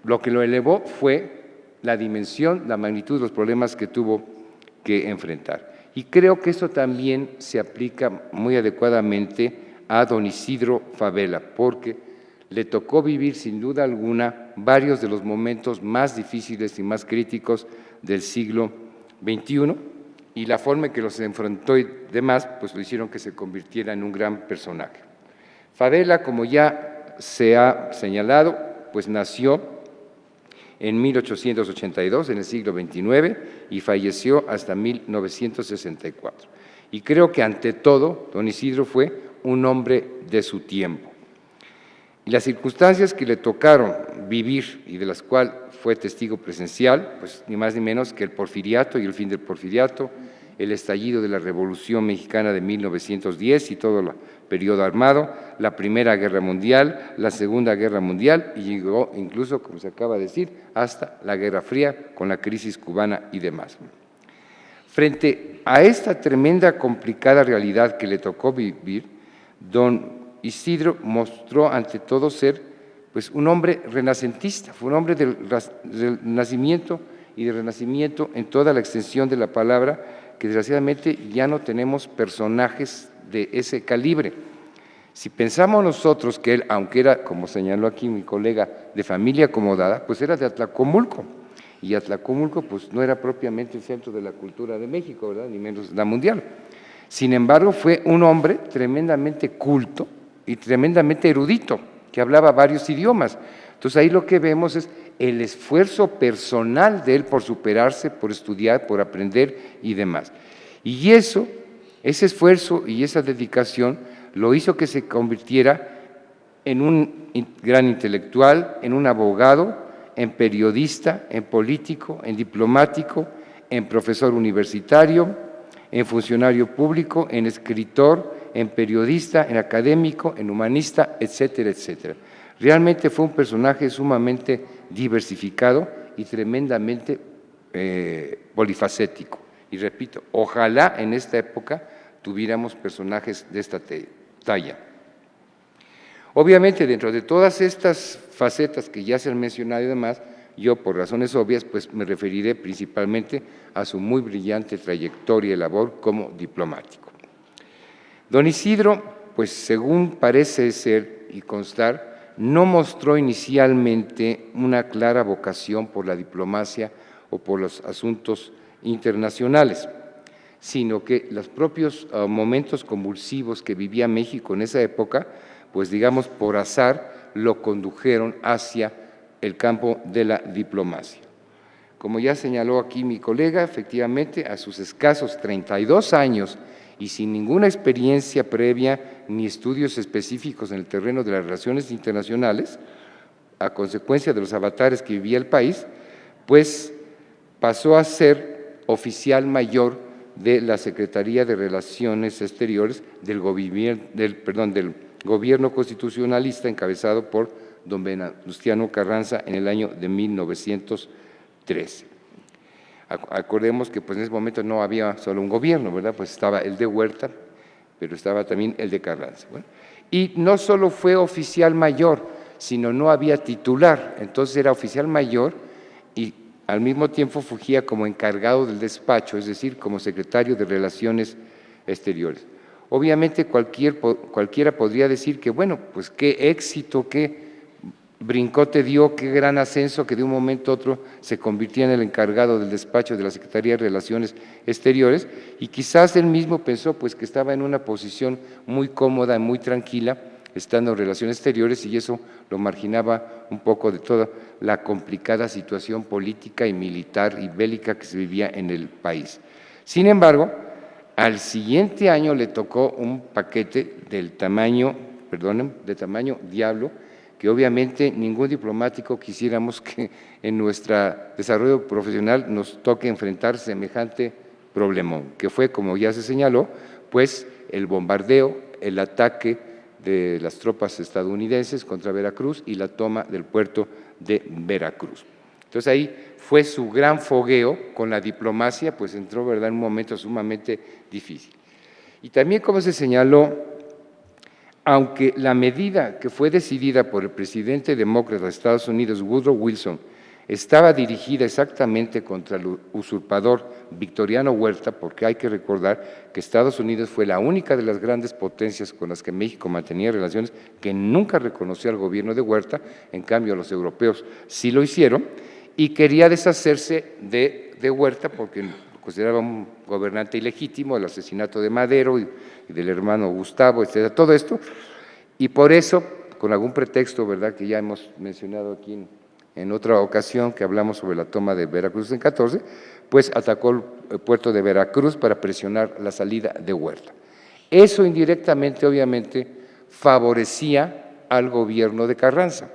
lo que lo elevó fue la dimensión, la magnitud de los problemas que tuvo que enfrentar. Y creo que eso también se aplica muy adecuadamente a don Isidro Fabela, porque le tocó vivir sin duda alguna varios de los momentos más difíciles y más críticos del siglo XXI, y la forma en que los enfrentó y demás, pues lo hicieron que se convirtiera en un gran personaje. Fabela, como ya se ha señalado, pues nació en 1882, en el siglo XXIX, y falleció hasta 1964. Y creo que ante todo, don Isidro fue un hombre de su tiempo. Y las circunstancias que le tocaron vivir y de las cuales fue testigo presencial, pues ni más ni menos que el porfiriato y el fin del porfiriato, el estallido de la Revolución Mexicana de 1910 y todo el periodo armado, la Primera Guerra Mundial, la Segunda Guerra Mundial y llegó incluso, como se acaba de decir, hasta la Guerra Fría con la crisis cubana y demás. Frente a esta tremenda, complicada realidad que le tocó vivir, don Isidro mostró ante todo ser pues, un hombre renacentista, fue un hombre del nacimiento y del renacimiento en toda la extensión de la palabra, que desgraciadamente ya no tenemos personajes de ese calibre. Si pensamos nosotros que él, aunque era, como señaló aquí mi colega, de familia acomodada, pues era de Atlacomulco, y Atlacomulco pues no era propiamente el centro de la cultura de México, ¿verdad?, ni menos la mundial. Sin embargo, fue un hombre tremendamente culto y tremendamente erudito, que hablaba varios idiomas. Entonces ahí lo que vemos es el esfuerzo personal de él por superarse, por estudiar, por aprender y demás. Y ese esfuerzo y esa dedicación lo hizo que se convirtiera en un gran intelectual, en un abogado, en periodista, en político, en diplomático, en profesor universitario, en funcionario público, en escritor, en periodista, en académico, en humanista, etcétera, etcétera. Realmente fue un personaje sumamente diversificado y tremendamente polifacético. Y repito, ojalá en esta época tuviéramos personajes de esta talla. Obviamente, dentro de todas estas facetas que ya se han mencionado y demás, yo, por razones obvias, pues me referiré principalmente a su muy brillante trayectoria y labor como diplomático. Don Isidro, pues según parece ser y constar, no mostró inicialmente una clara vocación por la diplomacia o por los asuntos internacionales, sino que los propios momentos convulsivos que vivía México en esa época, pues digamos por azar, lo condujeron hacia el campo de la diplomacia. Como ya señaló aquí mi colega, efectivamente, a sus escasos 32 años y sin ninguna experiencia previa ni estudios específicos en el terreno de las relaciones internacionales, a consecuencia de los avatares que vivía el país, pues pasó a ser oficial mayor de la Secretaría de Relaciones Exteriores del gobierno constitucionalista encabezado por don Venustiano Carranza en el año de 1913. Acordemos que pues, en ese momento no había solo un gobierno, ¿verdad? Pues estaba el de Huerta, pero estaba también el de Carranza. Bueno, y no solo fue oficial mayor, sino no había titular, entonces era oficial mayor y al mismo tiempo fungía como encargado del despacho, es decir, como secretario de Relaciones Exteriores. Obviamente cualquiera podría decir que, bueno, pues qué éxito, qué brincote dio, qué gran ascenso, que de un momento a otro se convirtió en el encargado del despacho de la Secretaría de Relaciones Exteriores, y quizás él mismo pensó pues que estaba en una posición muy cómoda, muy tranquila, estando en Relaciones Exteriores, y eso lo marginaba un poco de toda la complicada situación política y militar y bélica que se vivía en el país. Sin embargo, al siguiente año le tocó un paquete del tamaño, de tamaño diablo, que obviamente ningún diplomático quisiéramos que en nuestro desarrollo profesional nos toque enfrentar semejante problemón, que fue, como ya se señaló, pues el bombardeo, el ataque de las tropas estadounidenses contra Veracruz y la toma del puerto de Veracruz. Entonces ahí fue su gran fogueo con la diplomacia, pues entró, ¿verdad?, en un momento sumamente difícil. Y también, como se señaló, aunque la medida que fue decidida por el presidente demócrata de Estados Unidos, Woodrow Wilson, estaba dirigida exactamente contra el usurpador Victoriano Huerta, porque hay que recordar que Estados Unidos fue la única de las grandes potencias con las que México mantenía relaciones que nunca reconoció al gobierno de Huerta, en cambio los europeos sí lo hicieron, y quería deshacerse de Huerta porque consideraba un gobernante ilegítimo, el asesinato de Madero y del hermano Gustavo, etcétera, todo esto, y por eso, con algún pretexto, ¿verdad?, que ya hemos mencionado aquí en otra ocasión que hablamos sobre la toma de Veracruz en 14, pues atacó el puerto de Veracruz para presionar la salida de Huerta. Eso indirectamente, obviamente, favorecía al gobierno de Carranza,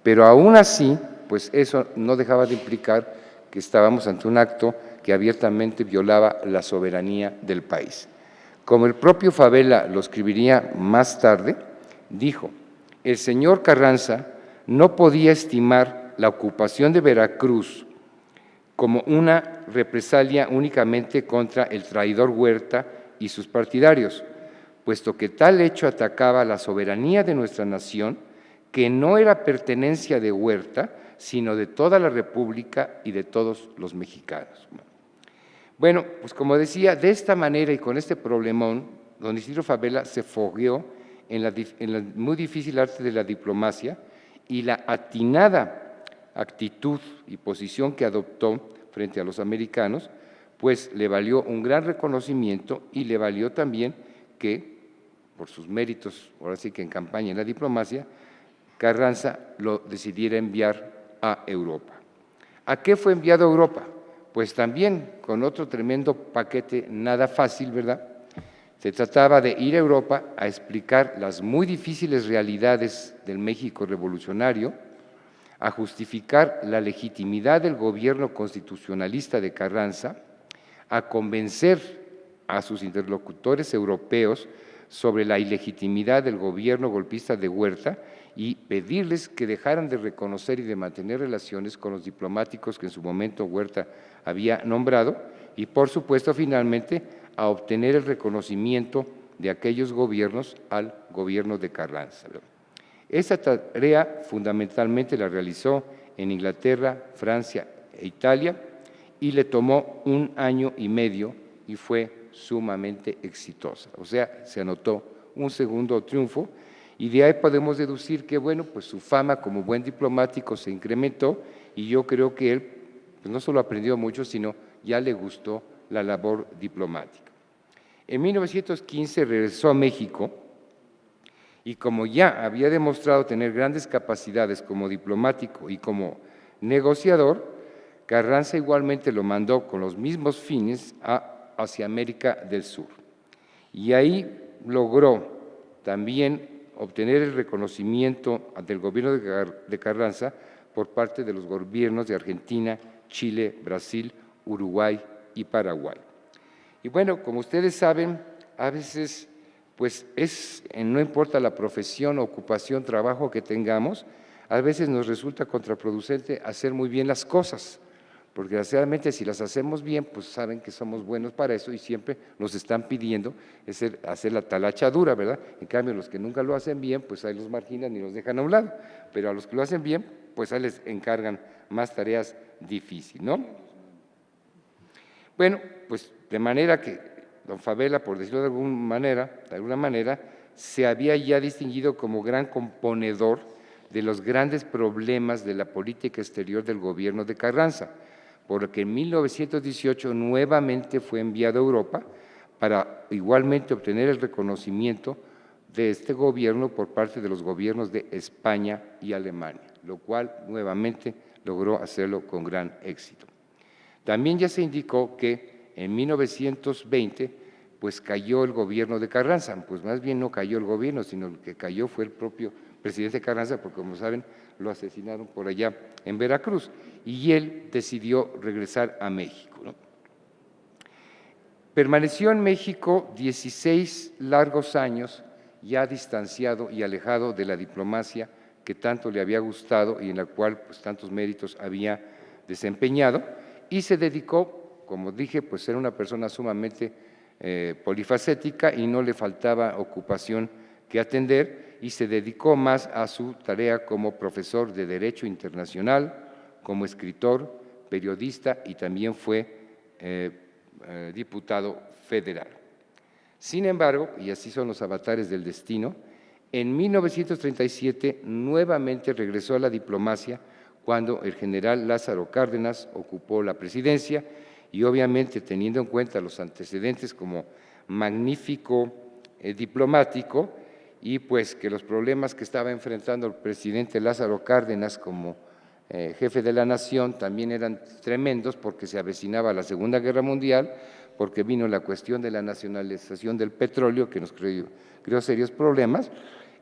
pero aún así, pues eso no dejaba de implicar que estábamos ante un acto que abiertamente violaba la soberanía del país. Como el propio Favela lo escribiría más tarde, dijo: el señor Carranza no podía estimar la ocupación de Veracruz como una represalia únicamente contra el traidor Huerta y sus partidarios, puesto que tal hecho atacaba la soberanía de nuestra nación, que no era pertenencia de Huerta, sino de toda la República y de todos los mexicanos. Bueno, pues como decía, de esta manera y con este problemón, don Isidro Favela se fogueó en la muy difícil arte de la diplomacia, y la atinada actitud y posición que adoptó frente a los americanos, pues le valió un gran reconocimiento y le valió también que, por sus méritos, ahora sí que en campaña en la diplomacia, Carranza lo decidiera enviar a Europa. ¿A qué fue enviado a Europa? Pues también con otro tremendo paquete nada fácil, ¿verdad? Se trataba de ir a Europa a explicar las muy difíciles realidades del México revolucionario, a justificar la legitimidad del gobierno constitucionalista de Carranza, a convencer a sus interlocutores europeos sobre la ilegitimidad del gobierno golpista de Huerta y pedirles que dejaran de reconocer y de mantener relaciones con los diplomáticos que en su momento Huerta había nombrado, y por supuesto finalmente a obtener el reconocimiento de aquellos gobiernos al gobierno de Carranza. Esa tarea fundamentalmente la realizó en Inglaterra, Francia e Italia, y le tomó 1 año y medio y fue sumamente exitosa. O sea, se anotó un segundo triunfo, y de ahí podemos deducir que, bueno, pues su fama como buen diplomático se incrementó, y yo creo que él pues no solo aprendió mucho, sino ya le gustó la labor diplomática. En 1915 regresó a México y, como ya había demostrado tener grandes capacidades como diplomático y como negociador, Carranza igualmente lo mandó con los mismos fines hacia América del Sur. Y ahí logró también obtener el reconocimiento del gobierno de Carranza por parte de los gobiernos de Argentina, Chile, Brasil, Uruguay y Paraguay. Y bueno, como ustedes saben, a veces pues no importa la profesión, ocupación, trabajo que tengamos, a veces nos resulta contraproducente hacer muy bien las cosas, porque desgraciadamente si las hacemos bien, pues saben que somos buenos para eso y siempre nos están pidiendo hacer la talacha dura, ¿verdad? En cambio, los que nunca lo hacen bien, pues ahí los marginan y los dejan a un lado, pero a los que lo hacen bien, pues ahí les encargan más tareas difíciles, ¿no? Bueno, pues de manera que don Favela, por decirlo de alguna manera, se había ya distinguido como gran componedor de los grandes problemas de la política exterior del gobierno de Carranza, por lo que en 1918 nuevamente fue enviado a Europa para igualmente obtener el reconocimiento de este gobierno por parte de los gobiernos de España y Alemania, lo cual nuevamente logró hacerlo con gran éxito. También ya se indicó que en 1920 pues cayó el gobierno de Carranza, pues más bien no cayó el gobierno, sino el que cayó fue el propio presidente Carranza, porque como saben lo asesinaron por allá en Veracruz, y él decidió regresar a México, ¿no? Permaneció en México 16 largos años, ya distanciado y alejado de la diplomacia que tanto le había gustado y en la cual pues tantos méritos había desempeñado, y se dedicó, como dije, pues era una persona sumamente polifacética y no le faltaba ocupación que atender, y se dedicó más a su tarea como profesor de Derecho Internacional, como escritor, periodista y también fue diputado federal. Sin embargo, y así son los avatares del destino, en 1937 nuevamente regresó a la diplomacia cuando el general Lázaro Cárdenas ocupó la presidencia y obviamente teniendo en cuenta los antecedentes como magnífico diplomático y pues que los problemas que estaba enfrentando el presidente Lázaro Cárdenas como jefe de la nación también eran tremendos porque se avecinaba la Segunda Guerra Mundial, porque vino la cuestión de la nacionalización del petróleo que nos creó serios problemas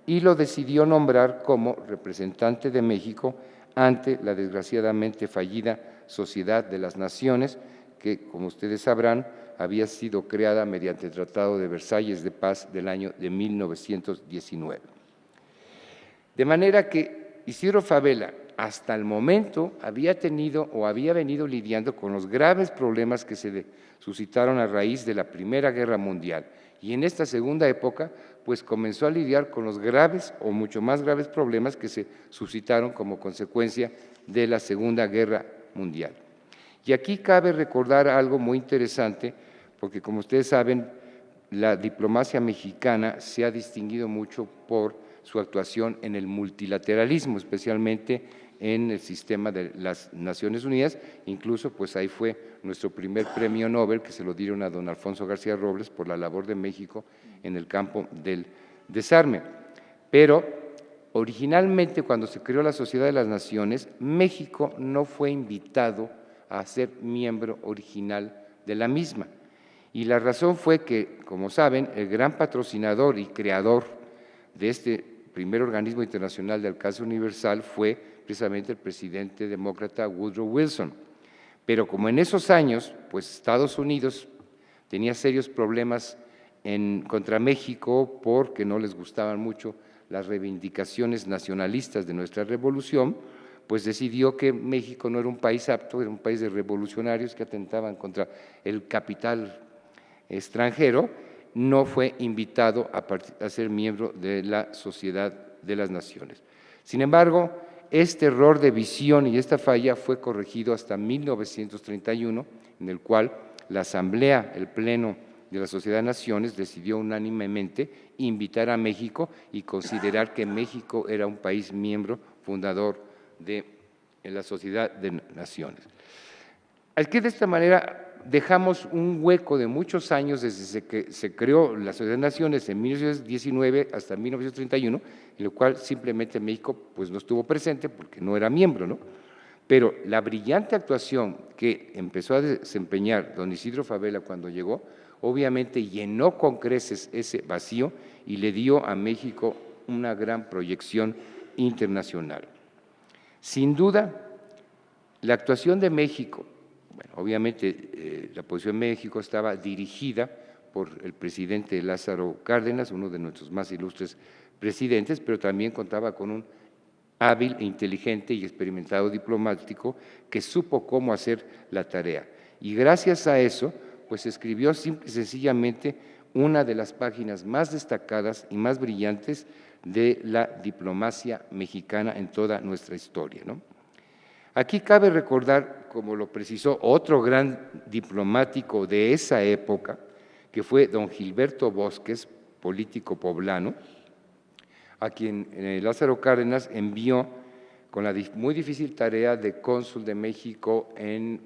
y lo decidió nombrar como representante de México ante la desgraciadamente fallida Sociedad de las Naciones, que, como ustedes sabrán, había sido creada mediante el Tratado de Versalles de Paz del año de 1919. De manera que Isidro Fabela, hasta el momento, había tenido o había venido lidiando con los graves problemas que se suscitaron a raíz de la Primera Guerra Mundial. Y en esta segunda época, pues comenzó a lidiar con los graves o mucho más graves problemas que se suscitaron como consecuencia de la Segunda Guerra Mundial. Y aquí cabe recordar algo muy interesante, porque como ustedes saben, la diplomacia mexicana se ha distinguido mucho por su actuación en el multilateralismo, especialmente en el sistema de las Naciones Unidas, incluso pues ahí fue nuestro primer premio Nobel que se lo dieron a don Alfonso García Robles por la labor de México en el campo del desarme. Pero originalmente cuando se creó la Sociedad de las Naciones, México no fue invitado a ser miembro original de la misma. Y la razón fue que, como saben, el gran patrocinador y creador de este primer organismo internacional de alcance universal fue precisamente el presidente demócrata Woodrow Wilson. Pero como en esos años, pues Estados Unidos tenía serios problemas contra México porque no les gustaban mucho las reivindicaciones nacionalistas de nuestra revolución, pues decidió que México no era un país apto, era un país de revolucionarios que atentaban contra el capital extranjero, no fue invitado a ser miembro de la Sociedad de las Naciones. Sin embargo, este error de visión y esta falla fue corregido hasta 1931, en el cual la Asamblea, el Pleno de la Sociedad de Naciones, decidió unánimemente invitar a México y considerar que México era un país miembro fundador de la Sociedad de Naciones. Aquí de esta manera dejamos un hueco de muchos años desde que se creó la Sociedad de Naciones en 1919 hasta 1931, en lo cual simplemente México pues, no estuvo presente porque no era miembro, ¿no? Pero la brillante actuación que empezó a desempeñar don Isidro Fabela cuando llegó, obviamente llenó con creces ese vacío y le dio a México una gran proyección internacional. Sin duda, la actuación de México, bueno, obviamente la posición de México estaba dirigida por el presidente Lázaro Cárdenas, uno de nuestros más ilustres presidentes, pero también contaba con un hábil e inteligente y experimentado diplomático que supo cómo hacer la tarea. Y gracias a eso, pues escribió simple y sencillamente una de las páginas más destacadas y más brillantes de la diplomacia mexicana en toda nuestra historia, ¿no? Aquí cabe recordar, como lo precisó otro gran diplomático de esa época, que fue don Gilberto Bosques, político poblano, a quien Lázaro Cárdenas envió con la muy difícil tarea de cónsul de México en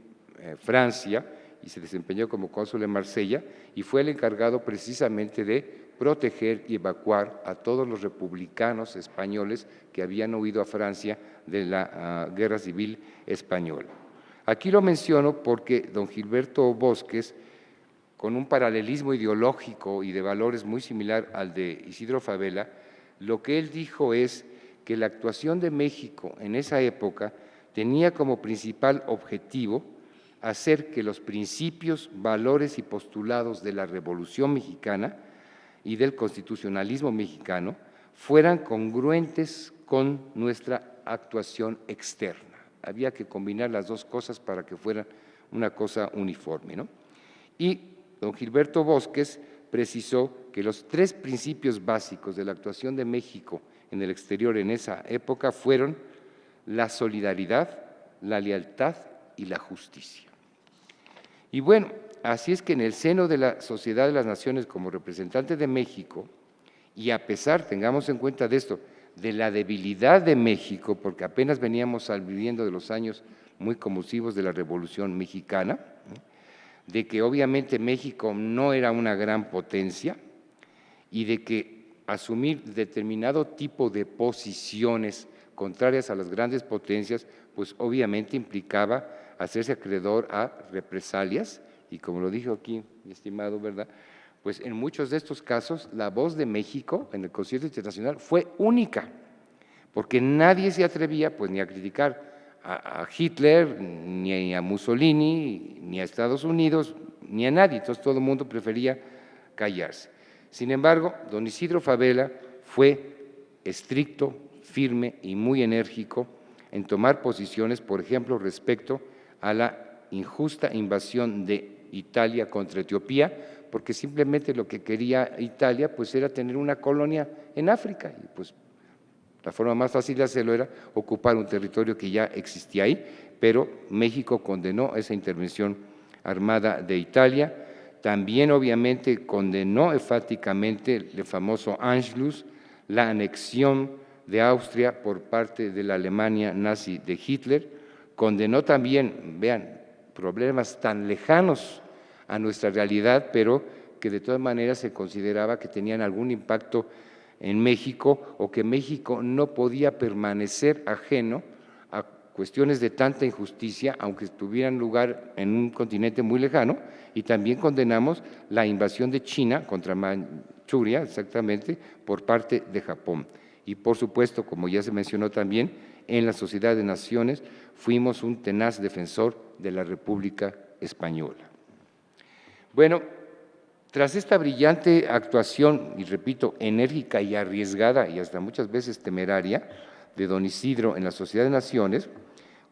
Francia, y se desempeñó como cónsul en Marsella, y fue el encargado precisamente de proteger y evacuar a todos los republicanos españoles que habían huido a Francia de la Guerra Civil Española. Aquí lo menciono porque don Gilberto Bosques, con un paralelismo ideológico y de valores muy similar al de Isidro Fabela, lo que él dijo es que la actuación de México en esa época tenía como principal objetivo hacer que los principios, valores y postulados de la Revolución Mexicana y del constitucionalismo mexicano fueran congruentes con nuestra actuación externa. Había que combinar las dos cosas para que fuera una cosa uniforme, ¿no? Y don Gilberto Bosques precisó que los tres principios básicos de la actuación de México en el exterior en esa época fueron la solidaridad, la lealtad y la justicia. Y bueno, así es que en el seno de la Sociedad de las Naciones, como representante de México, y a pesar, tengamos en cuenta de esto, de la debilidad de México, porque apenas veníamos viviendo de los años muy convulsivos de la Revolución Mexicana, de que obviamente México no era una gran potencia y de que asumir determinado tipo de posiciones contrarias a las grandes potencias, pues obviamente implicaba hacerse acreedor a represalias, y como lo dijo aquí mi estimado, ¿verdad?, pues en muchos de estos casos la voz de México en el concierto internacional fue única, porque nadie se atrevía pues ni a criticar a Hitler, ni a Mussolini, ni a Estados Unidos, ni a nadie, entonces todo el mundo prefería callarse. Sin embargo, don Isidro Fabela fue estricto, firme y muy enérgico en tomar posiciones, por ejemplo, respecto a la injusta invasión de Italia contra Etiopía, porque simplemente lo que quería Italia pues era tener una colonia en África, y pues la forma más fácil de hacerlo era ocupar un territorio que ya existía ahí, pero México condenó esa intervención armada de Italia. También obviamente condenó enfáticamente el famoso Anschluss, la anexión de Austria por parte de la Alemania nazi de Hitler. Condenó también, vean, problemas tan lejanos a nuestra realidad, pero que de todas maneras se consideraba que tenían algún impacto en México, o que México no podía permanecer ajeno a cuestiones de tanta injusticia, aunque tuvieran lugar en un continente muy lejano. Y también condenamos la invasión de China contra Manchuria, exactamente, por parte de Japón. Y por supuesto, como ya se mencionó también, en la Sociedad de Naciones fuimos un tenaz defensor de la República Española. Bueno, tras esta brillante actuación, y repito, enérgica y arriesgada, y hasta muchas veces temeraria, de don Isidro en la Sociedad de Naciones,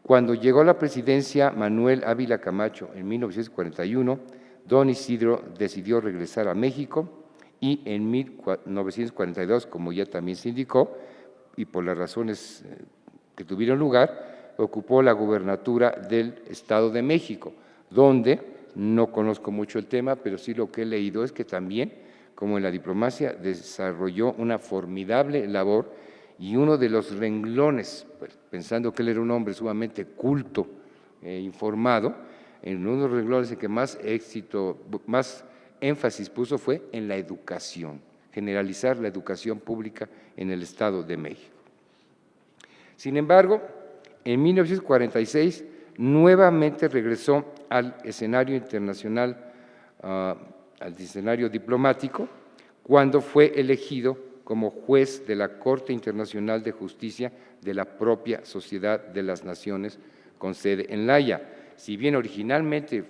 cuando llegó a la presidencia Manuel Ávila Camacho en 1941, don Isidro decidió regresar a México y en 1942, como ya también se indicó, y por las razones que tuvieron lugar, ocupó la gubernatura del Estado de México, donde no conozco mucho el tema, pero sí lo que he leído es que también, como en la diplomacia, desarrolló una formidable labor, y uno de los renglones, pues, pensando que él era un hombre sumamente culto e informado, en uno de los renglones en que más éxito, más énfasis puso fue en la educación, generalizar la educación pública en el Estado de México. Sin embargo, en 1946 nuevamente regresó al escenario internacional, al escenario diplomático, cuando fue elegido como juez de la Corte Internacional de Justicia de la propia Sociedad de las Naciones con sede en La Haya. Si bien originalmente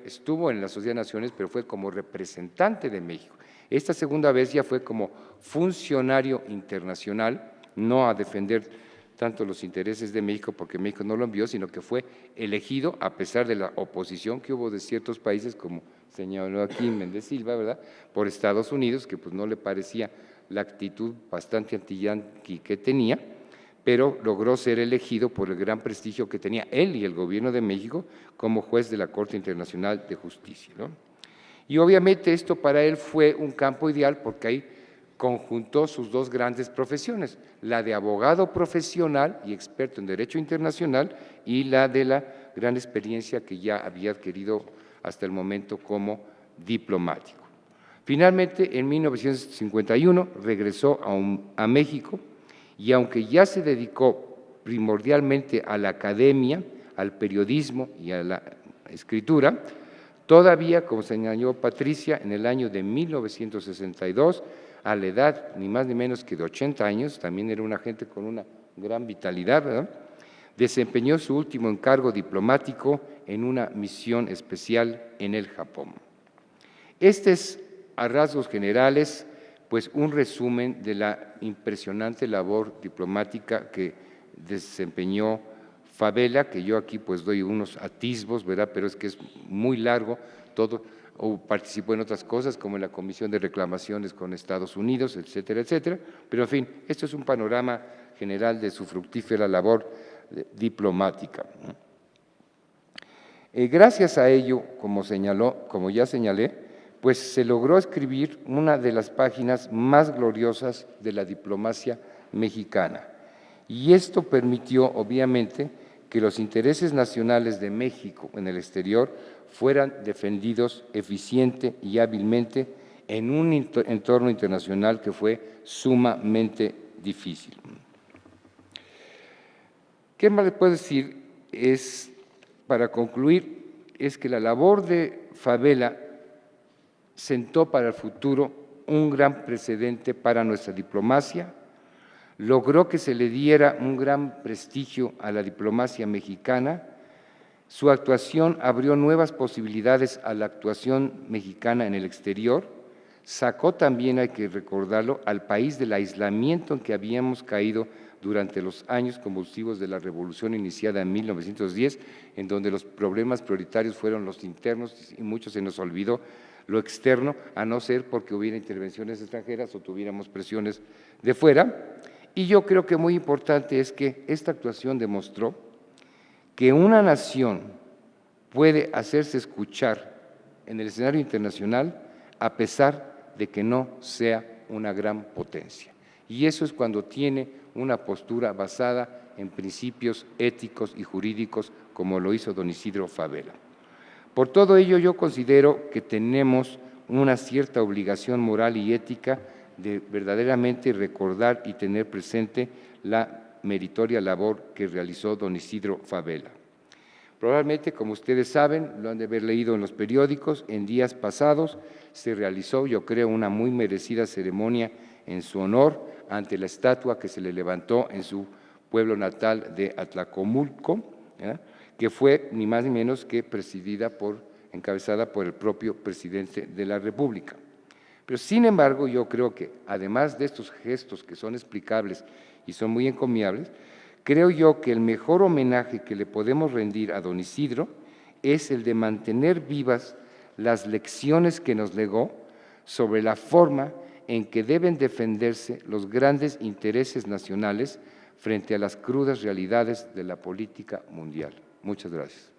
estuvo en la Sociedad de Naciones, pero fue como representante de México. Esta segunda vez ya fue como funcionario internacional, no a defender tanto los intereses de México, porque México no lo envió, sino que fue elegido a pesar de la oposición que hubo de ciertos países, como señaló aquí Méndez Silva, ¿verdad?, por Estados Unidos, que pues no le parecía la actitud bastante antiyanqui que tenía, pero logró ser elegido por el gran prestigio que tenía él y el gobierno de México como juez de la Corte Internacional de Justicia, ¿no? Y obviamente esto para él fue un campo ideal porque ahí conjuntó sus dos grandes profesiones, la de abogado profesional y experto en derecho internacional y la de la gran experiencia que ya había adquirido hasta el momento como diplomático. Finalmente, en 1951 regresó a México y aunque ya se dedicó primordialmente a la academia, al periodismo y a la escritura, todavía, como señaló Patricia, en el año de 1962, a la edad ni más ni menos que de 80 años, también era una gente con una gran vitalidad, ¿verdad?, desempeñó su último encargo diplomático en una misión especial en el Japón. Este es, a rasgos generales, pues un resumen de la impresionante labor diplomática que desempeñó Fabela, que yo aquí pues doy unos atisbos, ¿verdad?, pero es que es muy largo todo, o participó en otras cosas como en la Comisión de Reclamaciones con Estados Unidos, etcétera, etcétera, pero en fin, esto es un panorama general de su fructífera labor diplomática. Gracias a ello, como ya señalé, pues se logró escribir una de las páginas más gloriosas de la diplomacia mexicana. Y esto permitió, obviamente, que los intereses nacionales de México en el exterior fueran defendidos eficiente y hábilmente en un entorno internacional que fue sumamente difícil. ¿Qué más le puedo decir? Para concluir, es que la labor de Fabela sentó para el futuro un gran precedente para nuestra diplomacia, logró que se le diera un gran prestigio a la diplomacia mexicana, su actuación abrió nuevas posibilidades a la actuación mexicana en el exterior, sacó también, hay que recordarlo, al país del aislamiento en que habíamos caído durante los años convulsivos de la revolución iniciada en 1910, en donde los problemas prioritarios fueron los internos y mucho se nos olvidó lo externo, a no ser porque hubiera intervenciones extranjeras o tuviéramos presiones de fuera. Y yo creo que muy importante es que esta actuación demostró que una nación puede hacerse escuchar en el escenario internacional a pesar de que no sea una gran potencia. Y eso es cuando tiene una postura basada en principios éticos y jurídicos, como lo hizo don Isidro Fabela. Por todo ello, yo considero que tenemos una cierta obligación moral y ética de verdaderamente recordar y tener presente la meritoria labor que realizó don Isidro Fabela. Probablemente, como ustedes saben, lo han de haber leído en los periódicos, en días pasados se realizó, yo creo, una muy merecida ceremonia en su honor ante la estatua que se le levantó en su pueblo natal de Atlacomulco, que fue ni más ni menos que encabezada por el propio presidente de la República. Pero sin embargo, yo creo que además de estos gestos que son explicables y son muy encomiables, creo yo que el mejor homenaje que le podemos rendir a don Isidro es el de mantener vivas las lecciones que nos legó sobre la forma en que deben defenderse los grandes intereses nacionales frente a las crudas realidades de la política mundial. Muchas gracias.